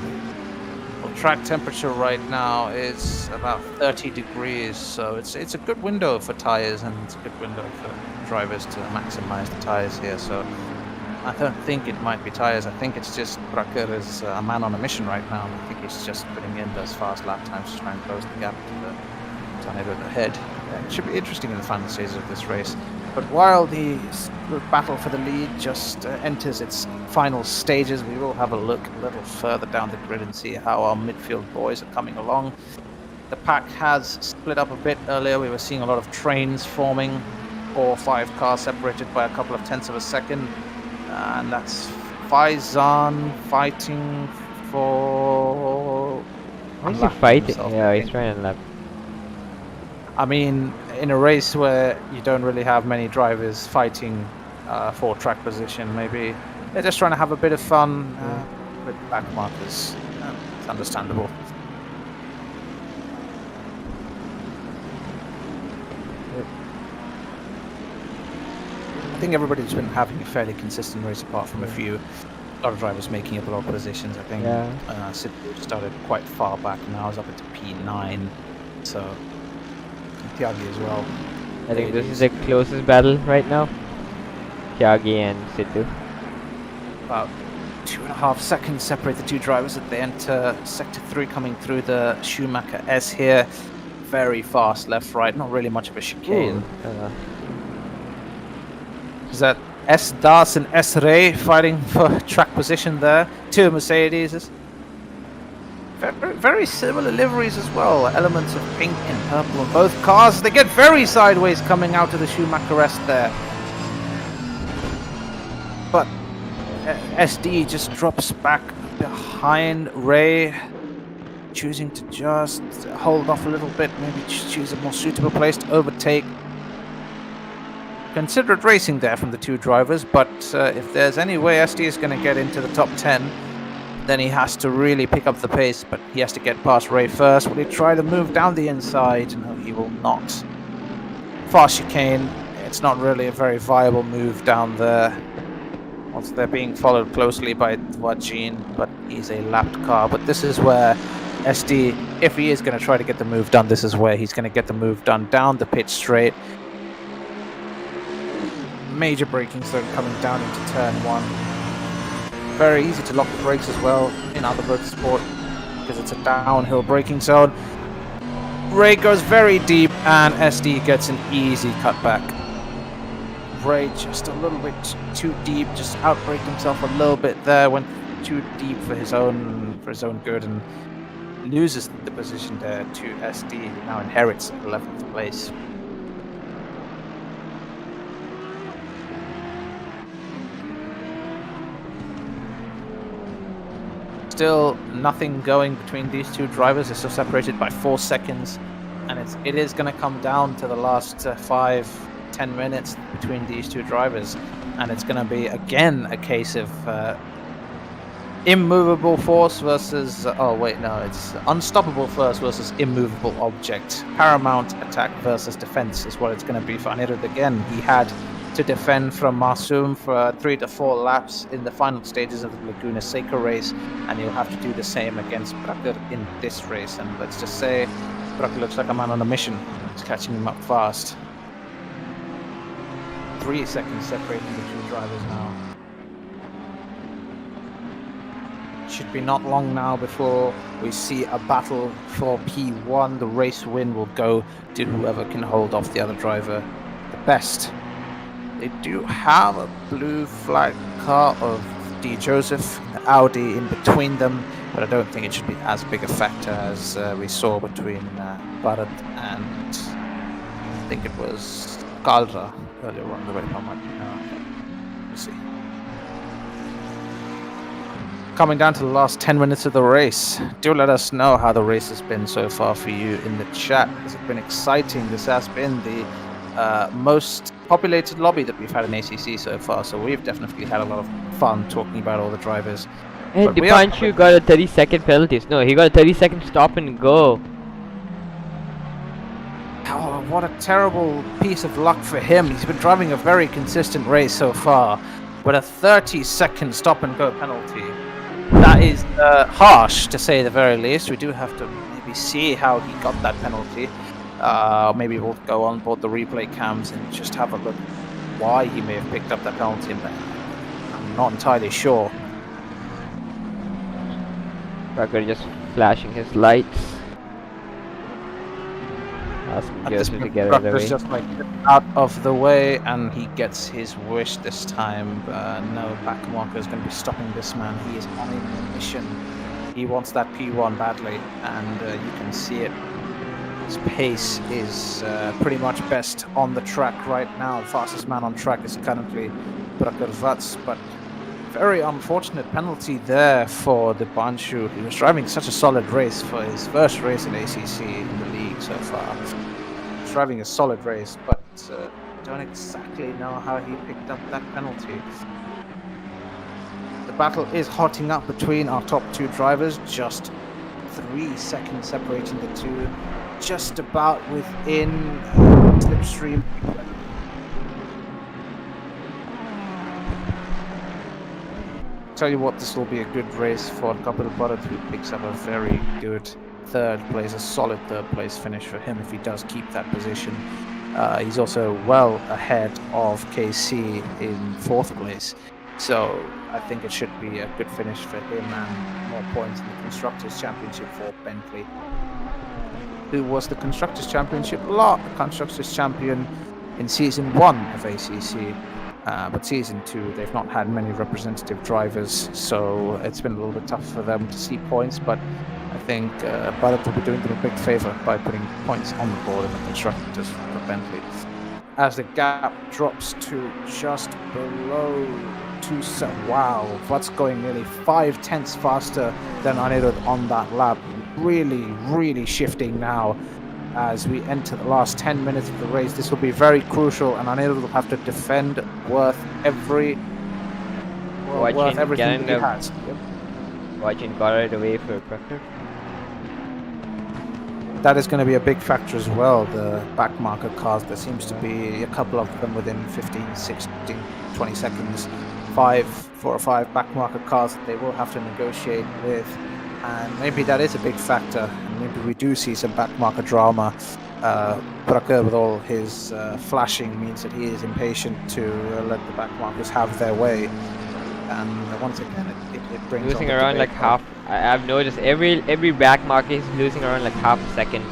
Well, track temperature right now is about 30 degrees, so it's a good window for tires, and it's a good window for drivers to maximize the tires here. So I don't think it might be tires. I think it's just Brucker is a man on a mission right now. I think he's just putting in those fast lap times to try and close the gap to Anirudh ahead. It should be interesting in the final stages of this race. But while the battle for the lead just enters its final stages, we will have a look a little further down the grid and see how our midfield boys are coming along. The pack has split up a bit earlier. We were seeing a lot of trains forming, 4 or 5 cars separated by a couple of tenths of a second. And that's Faizan fighting for... Why is he fighting? Yeah, he's trying to lap. I mean, in a race where you don't really have many drivers fighting for track position, maybe they're just trying to have a bit of fun with back markers. It's understandable. I think everybody's been having a fairly consistent race apart from a few other drivers making up a lot of positions. I think Sid started quite far back, now is up into P9, so Tiagi as well. I think this is the closest battle right now. Tiagi and Sidhu. About 2.5 seconds separate the two drivers as they enter Sector 3, coming through the Schumacher S here. Very fast left-right, not really much of a chicane. Is that S Das and S Ray fighting for track position there? Two Mercedes. Very, very similar liveries as well. Elements of pink and purple on both cars. They get very sideways coming out of the Schumacher S there. But SD just drops back behind Ray, choosing to just hold off a little bit, maybe choose a more suitable place to overtake. Considerate racing there from the two drivers, but if there's any way SD is going to get into the top 10, then he has to really pick up the pace, but he has to get past Ray first. Will he try to move down the inside? No, he will not. Fast chicane, it's not really a very viable move down there. Also, they're being followed closely by Wajin, but he's a lapped car. But this is where SD, if he is going to try to get the move done, this is where he's going to get the move done down the pitch straight. Major braking zone coming down into turn 1. Very easy to lock the brakes as well in other motorsport because it's a downhill braking zone. Ray goes very deep and SD gets an easy cutback. Ray just a little bit too deep, just outbraked himself a little bit there, went too deep for his own good and loses the position there to SD, who now inherits 11th place. Still nothing going between these two drivers. They're still separated by 4 seconds, and it is going to come down to the last 5-10 minutes between these two drivers, and it's going to be again a case of immovable force versus it's unstoppable force versus immovable object. Paramount attack versus defense is what it's going to be for Anirudh again. He had to defend from Masoom for 3 to 4 laps in the final stages of the Laguna Seca race, and he'll have to do the same against Bracker in this race. And let's just say Bracker looks like a man on a mission. He's catching him up fast. 3 seconds separating the two drivers now. Should be not long now before we see a battle for P1. The race win will go to whoever can hold off the other driver the best. They do have a blue flag car of D. Joseph, the Audi in between them, but I don't think it should be as big a factor as we saw between Bharat and I think it was Kalra earlier on. We'll see. Coming down to the last 10 minutes of the race. Do let us know how the race has been so far for you in the chat. Has it been exciting? This has been the most populated lobby that we've had in ACC so far, so we've definitely had a lot of fun talking about all the drivers. Hey, Dipanshu got a 30-second penalty. No, he got a 30-second stop and go. Oh, what a terrible piece of luck for him. He's been driving a very consistent race so far, but a 30-second stop and go penalty. That is harsh, to say the very least. We do have to maybe see how he got that penalty. Maybe we'll go on board the replay cams and just have a look why he may have picked up that penalty. I'm not entirely sure. Bracker just flashing his lights. Asking Joseph to get out of the way. Just like out of the way, and he gets his wish this time. No, Backmarker is going to be stopping this man. He is on a mission. He wants that P1 badly, and you can see it. His pace is pretty much best on the track right now. The fastest man on track is currently Bracker Vats, but very unfortunate penalty there for Dipanshu. He was driving such a solid race for his first race in ACC in the league so far. He's driving a solid race, but don't exactly know how he picked up that penalty. The battle is hotting up between our top two drivers, just 3 seconds separating the two. Just about within slipstream. tell you what, this will be a good race for Kapil Bharat, who picks up a very good third place, a solid third place finish for him if he does keep that position. He's also well ahead of KC in fourth place. So I think it should be a good finish for him and more points in the Constructors' Championship for Bentley, who was the Constructors' Championship Constructors' Champion in Season 1 of ACC. But Season 2, they've not had many representative drivers, so it's been a little bit tough for them to see points, but I think Bharat will be doing them a big favour by putting points on the board in the Constructors for Bentley. As the gap drops to just below 2 seconds. Wow, what's going nearly 5 tenths faster than Anirudh on that lap. Really shifting now as we enter the last 10 minutes of the race. This will be very crucial, and Anirudh will have to defend worth everything that he has. Yep. Watching Bharat away for Proctor. That is going to be a big factor as well, the back marker cars. There seems to be a couple of them within 15, 16, 20 seconds. 4 or 5 back marker cars that they will have to negotiate with. And maybe that is a big factor. And maybe we do see some back marker drama. Prakar, with all his flashing, means that he is impatient to let the back markers have their way. And once again, it brings losing around like half. I've noticed every back marker is losing around like half a second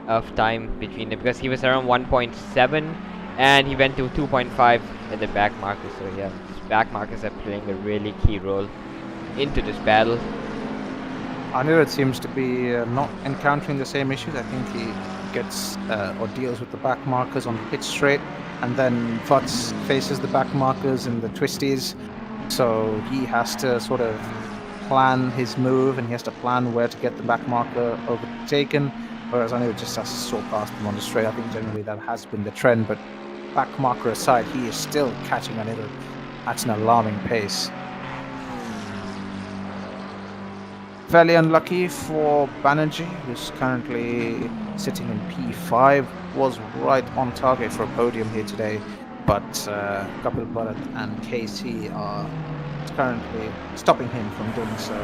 of time between them, because he was around 1.7 and he went to 2.5 at the back marker. So yeah, these back markers are playing a really key role into this battle. Anirudh seems to be not encountering the same issues. I think he gets or deals with the back markers on the pit straight, and then Vats faces the back markers in the twisties. So he has to sort of plan his move, and he has to plan where to get the back marker overtaken, whereas Anirudh just has to saw past him on the straight. I think generally that has been the trend, but back marker aside, he is still catching Anirudh at an alarming pace. Fairly unlucky for Banerjee, who's currently sitting in P5, was right on target for a podium here today, but Kapil Bharat and KC are currently stopping him from doing so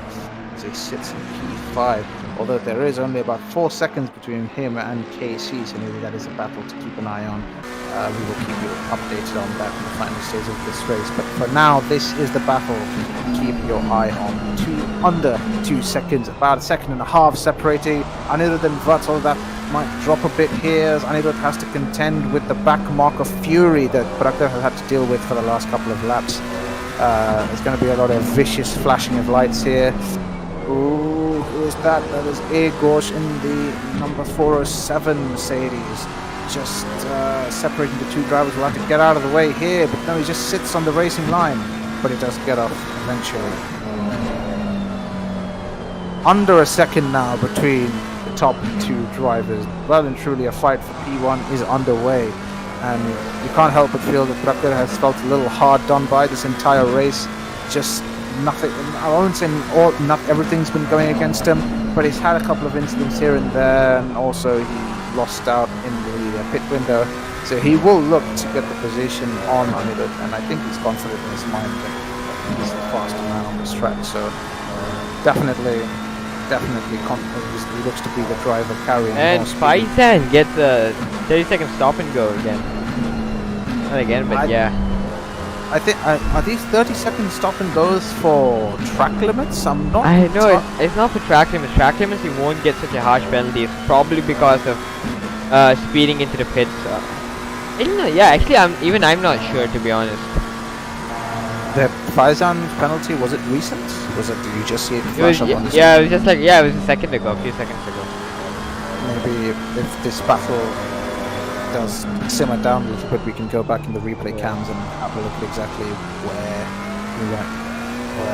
as he sits in P5, although there is only about 4 seconds between him and KC, so maybe that is a battle to keep an eye on. We will keep you updated on that in the final stage of this race, but for now this is the battle to keep your eye on. Under 2 seconds, about 1.5 seconds separating Anirudh and Vats. All that might drop a bit here as Anirudh has to contend with the back marker fury that Prakar has had to deal with for the last couple of laps. There's going to be a lot of vicious flashing of lights here. Ooh, who is that? That is A. Ghosh in the number 407 Mercedes. Just separating the two drivers. Will have to get out of the way here, but no, he just sits on the racing line. But he does get off eventually. Under 1 second now between the top 2 drivers. Well and truly a fight for P1 is underway. And you can't help but feel that Prakar has felt a little hard done by this entire race. Just nothing, I won't say not everything's been going against him, but he's had a couple of incidents here and there, and also he lost out in the pit window. So he will look to get the position on Anirudh, and I think he's confident in his mind that he's the fastest man on this track. So definitely confident. He looks to be the driver carrying. And Paisan gets a 30-second stop and go again. Not again, but yeah. I think are these 30-second stop and goes for track limits? I'm not. I know it's not for track limits. Track limits you won't get such a harsh penalty. It's probably because of speeding into the pits. I don't know. Yeah, actually, I'm not sure, to be honest. The Faizan penalty, was it recent? Was it? Did you just see it flash up on the screen? Yeah, it was just like it was a second ago, a few seconds ago. Maybe if this battle does simmer down a little bit, we can go back in the replay cams and have a look at exactly where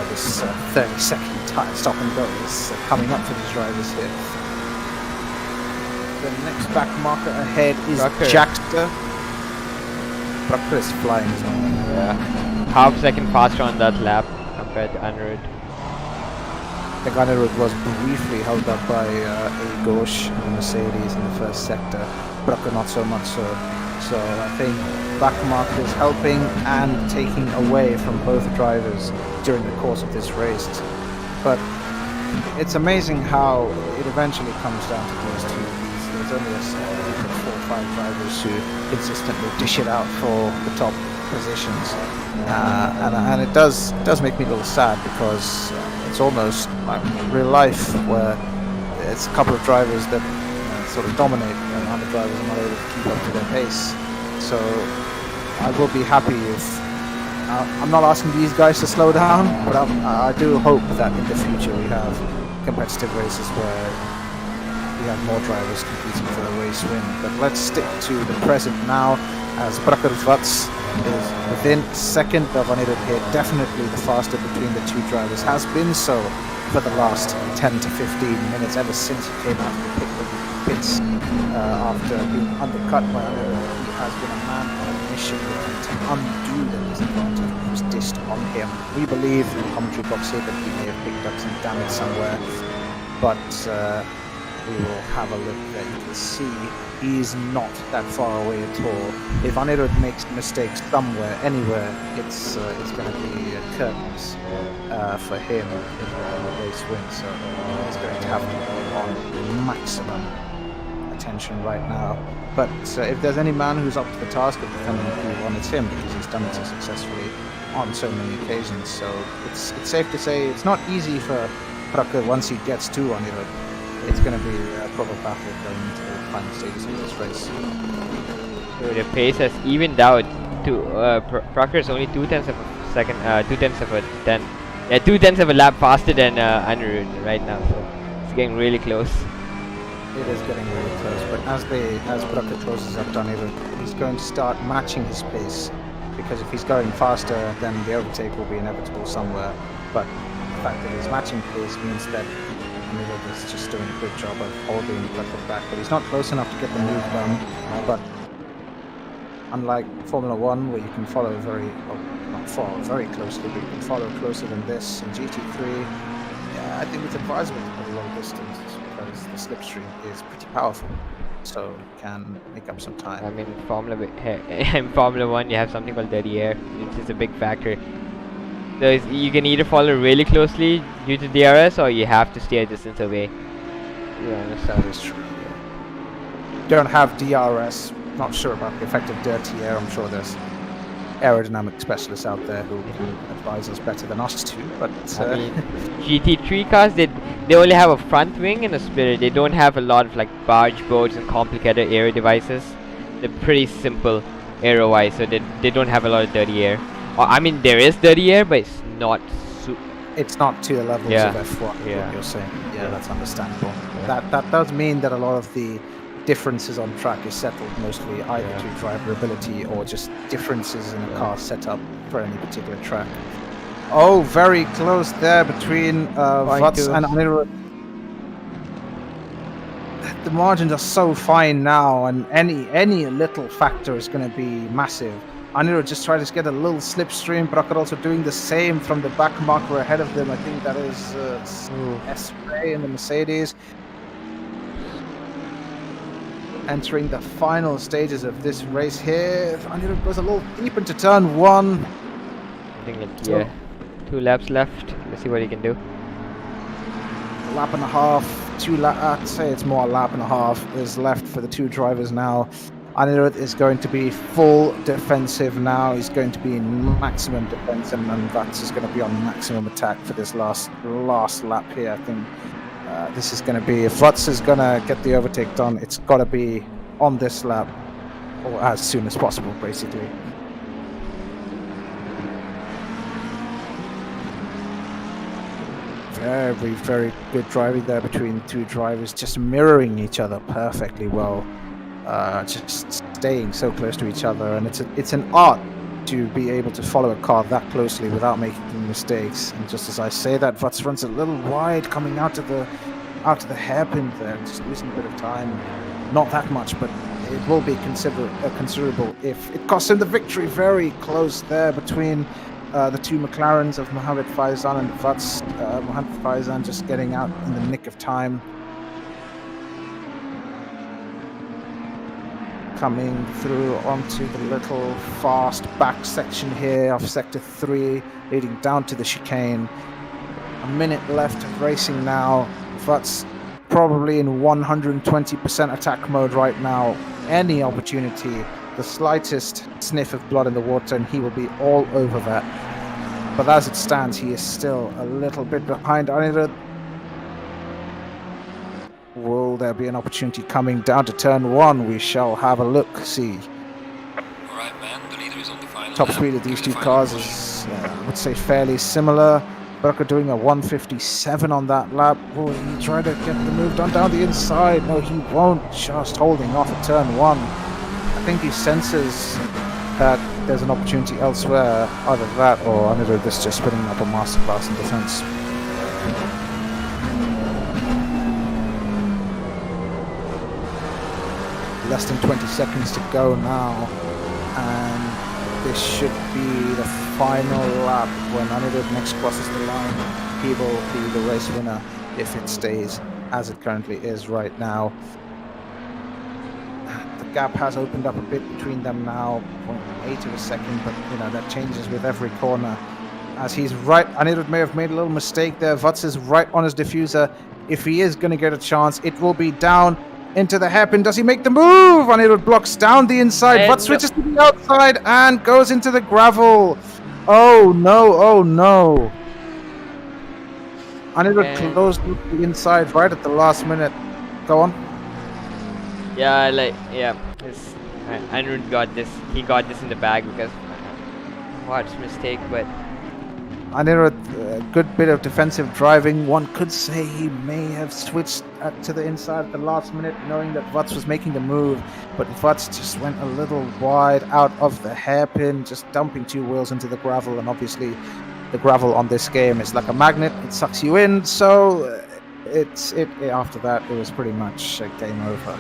this 30-second stop and go is coming up for these drivers here. The next back marker ahead is Jackster. Prakar is flying as well. Yeah. Half second faster on that lap compared to Anirudh. I think Anirudh was briefly held up by A. Ghosh in the Mercedes in the first sector. Prakar not so much so. So I think back marker is helping and taking away from both drivers during the course of this race. But it's amazing how it eventually comes down to these two. There's only a 4 or 5 drivers who consistently dish it out for the top positions, and it does make me a little sad, because it's almost like real life where it's a couple of drivers that sort of dominate, and other drivers are not able to keep up to their pace. So I will be happy if I'm not asking these guys to slow down, but I do hope that in the future we have competitive races where we have more drivers competing for the race win. But let's stick to the present now, as Brakker Vats is within a second of Anirudh here, definitely the faster between the two drivers, has been so for the last 10 to 15 minutes, ever since he came out of the pits after being undercut by Anirudh. He has been a man on a mission to undo the disadvantage that was dished on him. We believe in the commentary box here that he may have picked up some damage somewhere, but we will have a look there. You can see he's not that far away at all. If Anirudh makes mistakes somewhere, anywhere, it's going to be curtains for him in the race win. So he's going to have to be on maximum attention right now. But if there's any man who's up to the task of defending P1, it's him, because he's done it so successfully on so many occasions. So it's safe to say it's not easy for Brakker once he gets to Anirudh. It's going to be a proper battle going into the final stages of this race. So the pace has evened out to Brakker is only 2/10 of a second, 2/10 of a 10. Yeah, 2/10 of a lap faster than Anirudh right now. So it's getting really close. It is getting really close, but as Brakker closes up to Anirudh, he's going to start matching his pace, because if he's going faster, then the overtake will be inevitable somewhere. But the fact that he's matching pace means that Anirudh is just doing a good job of holding Brakker back, but he's not close enough to get the move done. But unlike Formula 1, where you can follow very closely, but you can follow closer than this in GT3, I think it's advisable to put a long distance, because the slipstream is pretty powerful, so you can make up some time. I mean, in Formula 1, you have something called dirty air, which is a big factor. So you can either follow really closely due to DRS, or you have to stay a distance away. Yeah, that is true. Don't have DRS. Not sure about the effect of dirty air. I'm sure there's aerodynamic specialists out there who can advise us better than us to. But I mean, GT3 cars, they only have a front wing and a spirit. They don't have a lot of like barge boats and complicated aero devices. They're pretty simple aero-wise, so they don't have a lot of dirty air. I mean, there is dirty air, but it's not it's not to the levels of F1. What you're saying. Yeah, that's understandable. That does mean that a lot of the differences on track is settled mostly either to driver ability or just differences in a car setup for any particular track. Oh, very close there between Vats and Anirudh. The margins are so fine now, and any little factor is going to be massive. Anirudh just tried to get a little slipstream. Brakker also doing the same from the back marker ahead of them. I think that is S-Ray in the Mercedes. Entering the final stages of this race here. Anirudh goes a little deep into turn 1. I think it's 2 laps left. Let's see what he can do. A lap and a half, I'd say it's more a lap and a half is left for the two drivers now. Anirudh is going to be full defensive now. He's going to be in maximum defense, and Vats is going to be on maximum attack for this last lap here. I think this is going to be, if Vats is going to get the overtake done, it's got to be on this lap, or as soon as possible, basically. Very, very good driving there between the two drivers, just mirroring each other perfectly well. Just staying so close to each other, and it's an art to be able to follow a car that closely without making mistakes. And just as I say that, Vats runs a little wide coming out to the hairpin there, just losing a bit of time. Not that much, but it will be considerable if it costs him the victory. Very close there between the two McLarens of Mohammed Faizan and Vats. Mohammed Faizan just getting out in the nick of time. coming through onto the little fast back section here of Sector 3, leading down to the chicane. A minute left of racing now. Vut's probably in 120% attack mode right now. Any opportunity, the slightest sniff of blood in the water, and he will be all over that. But as it stands, he is still a little bit behind Anirudh. Will there be an opportunity coming down to turn 1? We shall have a look, see. Alright, man, the leader is on the final Top lap. speed of Give these me the two final cars push. is, I would say, fairly similar. Burker doing a 157 on that lap. Will he try to get the move done down the inside? No, he won't. Just holding off at turn 1. I think he senses that there's an opportunity elsewhere. Either that or Anirudh is just putting up a masterclass in defense. Less than 20 seconds to go now, and this should be the final lap. When Anirudh next crosses the line, he will be the race winner if it stays as it currently is right now. The gap has opened up a bit between them now, 0.8 of a second, but that changes with every corner. As he's right, Anirudh may have made a little mistake there. Vutz is right on his diffuser. If he is going to get a chance, it will be down into the hairpin. Does he make the move? Anirudh blocks down the inside. And Vutz switches to the outside and goes into the gravel. Oh no, oh no. Anirudh And- closed the inside right at the last minute. Go on. Yeah, Anirudh got this. He got this in the bag because Watt's mistake, but Anirudh, a good bit of defensive driving. One could say he may have switched to the inside at the last minute, knowing that Vutz was making the move, but Vutz just went a little wide out of the hairpin, just dumping two wheels into the gravel. And obviously, the gravel on this game is like a magnet; it sucks you in. So after that, it was pretty much a game over.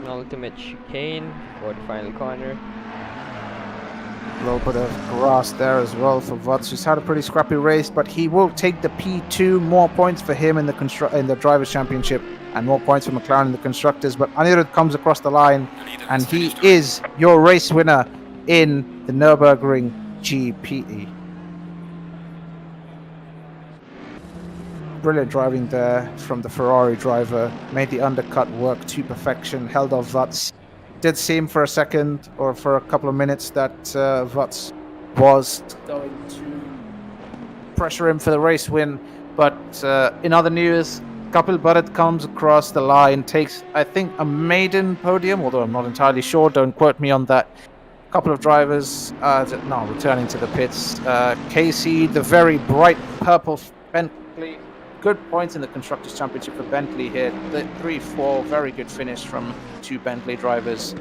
an ultimate chicane for the final corner. A little bit of grass there as well for Vutz, who's had a pretty scrappy race, but he will take the P2. More points for him in the Drivers' Championship, and more points for McLaren in the Constructors. But Anirudh comes across the line, The leader and has he finished is your race winner in the Nürburgring GP. Brilliant driving there from the Ferrari driver. Made the undercut work to perfection. Held off Vutz. Did seem for a second or for a couple of minutes that Vutz was going to pressure him for the race win. But in other news, Kapil Bharat comes across the line, takes, I think, a maiden podium, although I'm not entirely sure. Don't quote me on that. Couple of drivers returning to the pits. Casey, the very bright purple Bentley. Good points in the Constructors' Championship for Bentley here. The 3-4, very good finish from two Bentley drivers.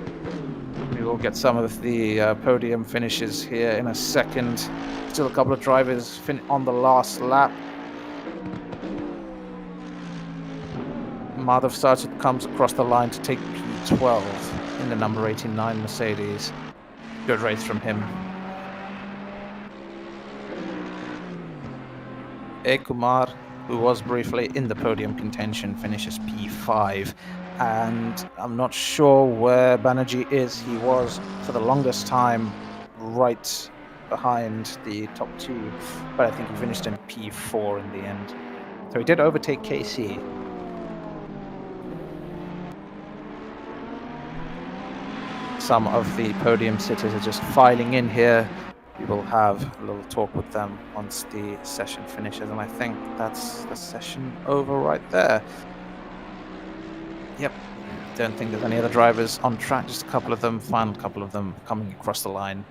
We will get some of the podium finishes here in a second. Still a couple of drivers on the last lap. Madhav Sargent comes across the line to take P12 in the number 89 Mercedes. Good race from him. A. Kumar, who was briefly in the podium contention, finishes P5. And I'm not sure where Banerjee is. He was, for the longest time, right behind the top two. But I think he finished in P4 in the end. So he did overtake KC. Some of the podium sitters are just filing in here. We will have a little talk with them once the session finishes, and I think that's the session over right there. Yep, don't think there's any other drivers on track, just a couple of them, final couple of them coming across the line.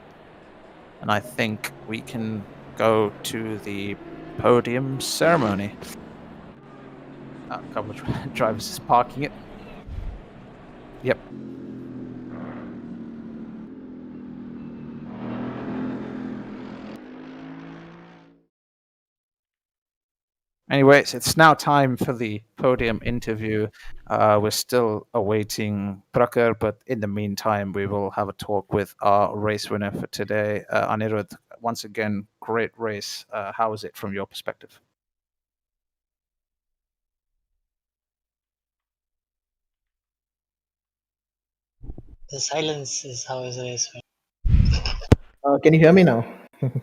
And I think we can go to the podium ceremony. A couple of drivers is parking it. Yep. Anyways, it's now time for the podium interview. We're still awaiting Prakhar, but in the meantime, we will have a talk with our race winner for today, Anirudh. Once again, great race. How was it from your perspective? The silence is how is race. Can you hear me now?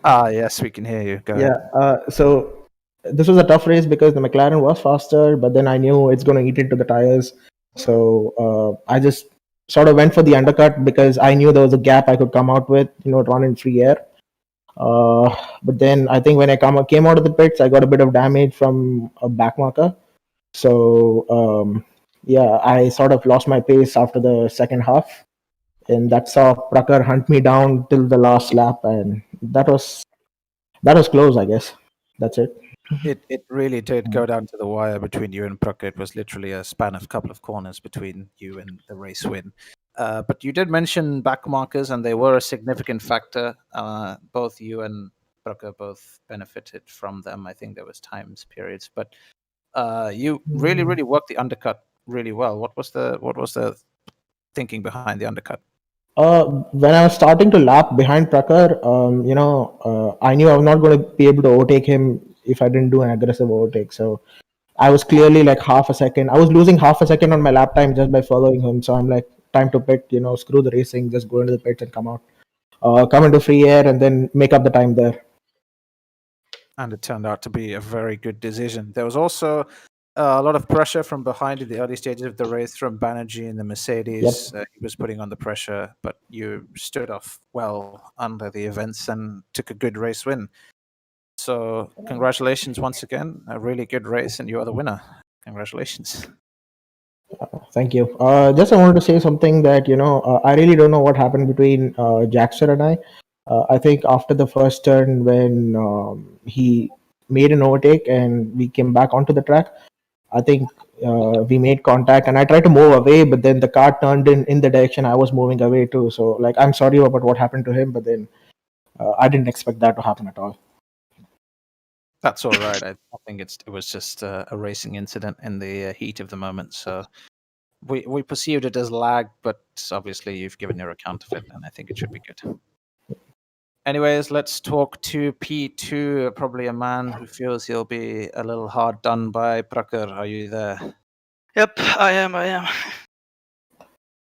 Yes, we can hear you. Go Yeah. ahead. So this was a tough race because the McLaren was faster, but then I knew it's going to eat into the tires. So I just sort of went for the undercut because I knew there was a gap I could come out with, run in free air. But then I think when I came out of the pits, I got a bit of damage from a back marker. So yeah, I sort of lost my pace after the second half, and that saw Prakhar hunt me down till the last lap, and that was close, I guess. That's it. It really did go down to the wire between you and Prakhar. It was literally a span of a couple of corners between you and the race win. But you did mention back markers, and they were a significant factor. Both you and Prakhar both benefited from them. I think there was times periods, but you really worked the undercut really well. What was the thinking behind the undercut? When I was starting to lap behind Prakhar, I knew I was not going to be able to overtake him if I didn't do an aggressive overtake. So I was clearly like half a second. I was losing half a second on my lap time just by following him. So I'm like, time to pit. Screw the racing. Just go into the pits and come out. Come into free air and then make up the time there. And it turned out to be a very good decision. There was also a lot of pressure from behind in the early stages of the race from Banerjee in the Mercedes. He was putting on the pressure, but you stood off well under the events and took a good race win. So congratulations once again. A really good race, and you are the winner. Congratulations. Thank you. Just I wanted to say something that I really don't know what happened between Jackson and I. I think after the first turn when he made an overtake and we came back onto the track, I think we made contact and I tried to move away, but then the car turned in the direction I was moving away too. So like I'm sorry about what happened to him, but then I didn't expect that to happen at all. That's all right. I think it was just a racing incident in the heat of the moment. So we perceived it as lag, but obviously you've given your account of it, and I think it should be good. Anyways, let's talk to P2, probably a man who feels he'll be a little hard done by. Prakhar, are you there? Yep, I am.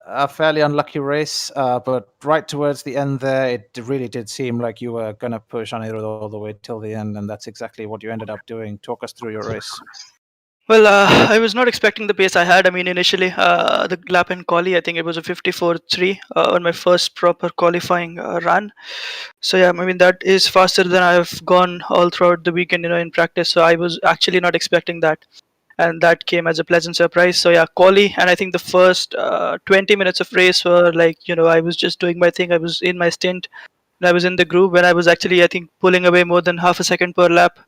A fairly unlucky race, but right towards the end there, it really did seem like you were going to push Anirudh all the way till the end, and that's exactly what you ended up doing. Talk us through your race. Well, I was not expecting the pace I had. I mean, initially, the lap in quali, I think it was a 54.3 on my first proper qualifying run. So yeah, I mean that is faster than I've gone all throughout the weekend, in practice. So I was actually not expecting that, and that came as a pleasant surprise. So yeah, quali, and I think the first 20 minutes of race were like, I was just doing my thing. I was in my stint, and I was in the groove when I was actually, I think, pulling away more than half a second per lap.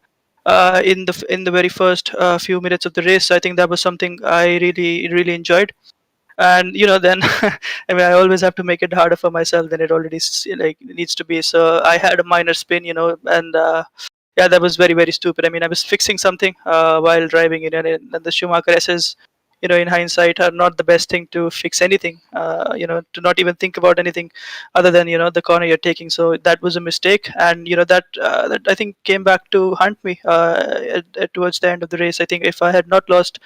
In the very first few minutes of the race. I think that was something I really enjoyed. And then I mean, I always have to make it harder for myself than it already needs to be. So I had a minor spin, and yeah, that was very stupid. I mean, I was fixing something while driving, and the Schumacher S's, in hindsight, are not the best thing to fix anything. To not even think about anything other than the corner you're taking. So that was a mistake, and that I think came back to haunt me towards the end of the race. I think if I had not lost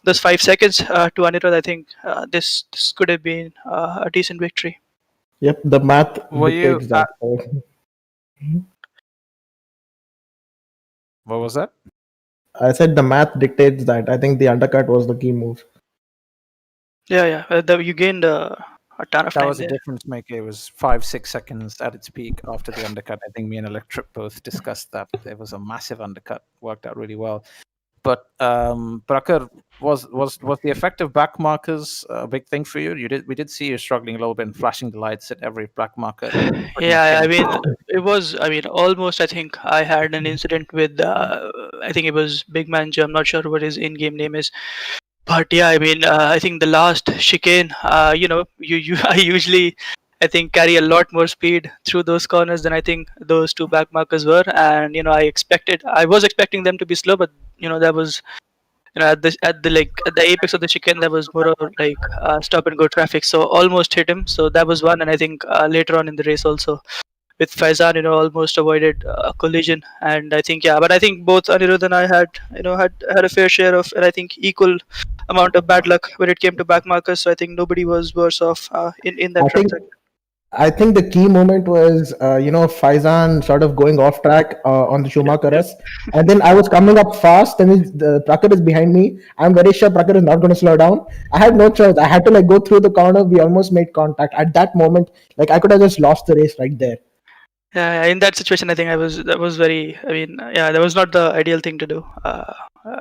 those 5 seconds to Anirudh, I think this could have been a decent victory. Yep, the math Were you? dictates that. What was that? I said the math dictates that. I think the undercut was the key move. Yeah. You gained a ton of time. That was a there. difference maker. It was 5-6 seconds at its peak after the undercut. I think me and Electric both discussed that. There was a massive undercut, worked out really well. But Prakhar, was the effect of back markers a big thing for you? We did see you struggling a little bit and flashing the lights at every back marker. Yeah, I mean, it was. I mean, almost. I think I had an incident with. I think it was Big Man Joe. I'm not sure what his in-game name is, but yeah, I mean, I think the last chicane. You I usually, I think, carry a lot more speed through those corners than I think those two back markers were, and I was expecting them to be slow, but that was. At the apex of the chicane, there was more of like stop and go traffic, so almost hit him. So that was one, and I think later on in the race also, with Faizan, almost avoided a collision. And I think, but I think both Anirudh and I had a fair share of, and I think equal amount of bad luck when it came to back markers. So I think nobody was worse off in that I think transaction. I think the key moment was, Faizan sort of going off track on the Schumacher S. And then I was coming up fast, and the Prakhar is behind me. I'm very sure Prakhar is not going to slow down. I had no choice. I had to go through the corner. We almost made contact. At that moment, I could have just lost the race right there. Yeah, in that situation, I think that was very. I mean, that was not the ideal thing to do.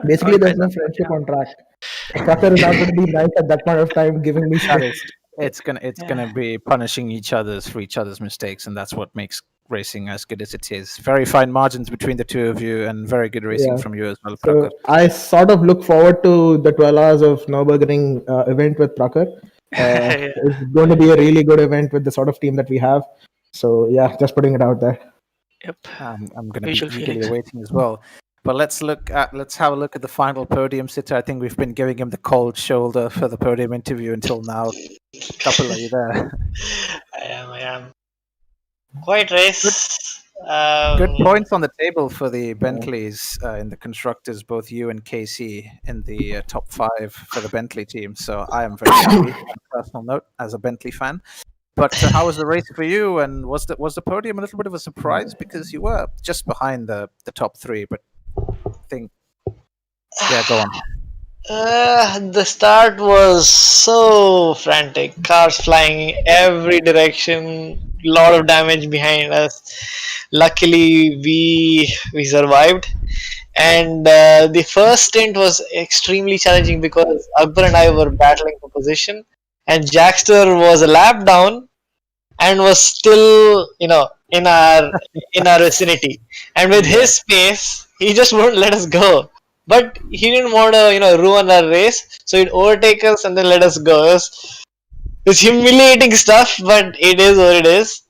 Basically, on there's no Faizan, friendship on track. Prakhar is not going to be nice at that point of time, giving me That shit. is, it's Yeah. gonna be punishing each other's for each other's mistakes, and that's what makes racing as good as it is. Very fine margins between the two of you, and very good racing Yeah. from you as well, So Prakhar. I sort of look forward to the 12 hours of Nürburgring event with Prakhar. Yeah. It's going to be a really good event with the sort of team that we have. So yeah, just putting it out there. Yep. I'm going to be Visual eagerly feelings. awaiting as well. But let's have a look at the final podium sitter. I think we've been giving him the cold shoulder for the podium interview until now. Couple, are you there? I am. Quite race. Good points on the table for the Bentleys in the constructors, both you and Casey in the top 5 for the Bentley team. So I am very happy on a personal note as a Bentley fan. But how was the race for you? And was the podium a little bit of a surprise because you were just behind the top 3? But I think, yeah, go on. The start was so frantic. Cars flying every direction. Lot of damage behind us. Luckily, we survived. And the first stint was extremely challenging because Akbar and I were battling for position, and Jackster was a lap down and was still, in our vicinity. And with his pace, he just wouldn't let us go. But he didn't want to, ruin our race, so he'd overtake us and then let us go. It's humiliating stuff, but it is what it is.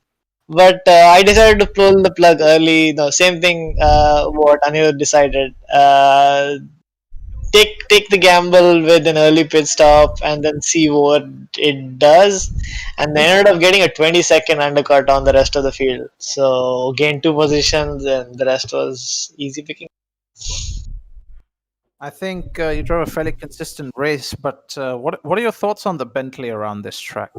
But I decided to pull the plug early. No, same thing. What Anirudh decided. Take the gamble with an early pit stop and then see what it does. And they ended up getting a 20-second undercut on the rest of the field. So gained 2 positions, and the rest was easy picking. I think you drove a fairly consistent race, but what are your thoughts on the Bentley around this track?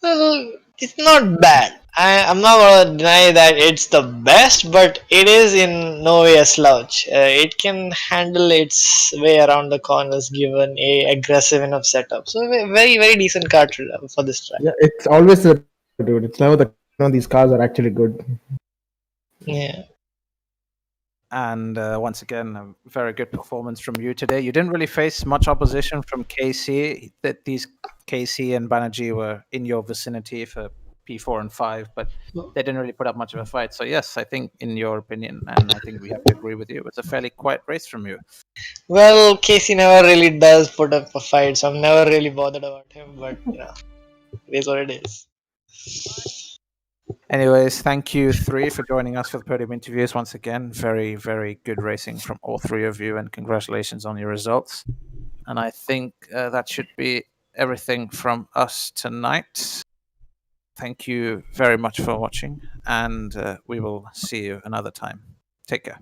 Well, it's not bad. I'm not gonna deny that it's the best, but it is in no way a slouch. It can handle its way around the corners given a aggressive enough setup. So very very decent car for this track. Yeah, it's always the dude. It's never these cars are actually good. Yeah. And once again, a very good performance from you today. You didn't really face much opposition from KC. That these KC and Banerjee were in your vicinity for P4 and 5, but they didn't really put up much of a fight. So yes, I think in your opinion, and I think we have to agree with you, it's a fairly quiet race from you. Well, Casey never really does put up a fight, so I'm never really bothered about him. But it is what it is. Anyways, thank you 3 for joining us for the podium interviews once again. Very, very good racing from all 3 of you, and congratulations on your results. And I think that should be everything from us tonight. Thank you very much for watching, and we will see you another time. Take care.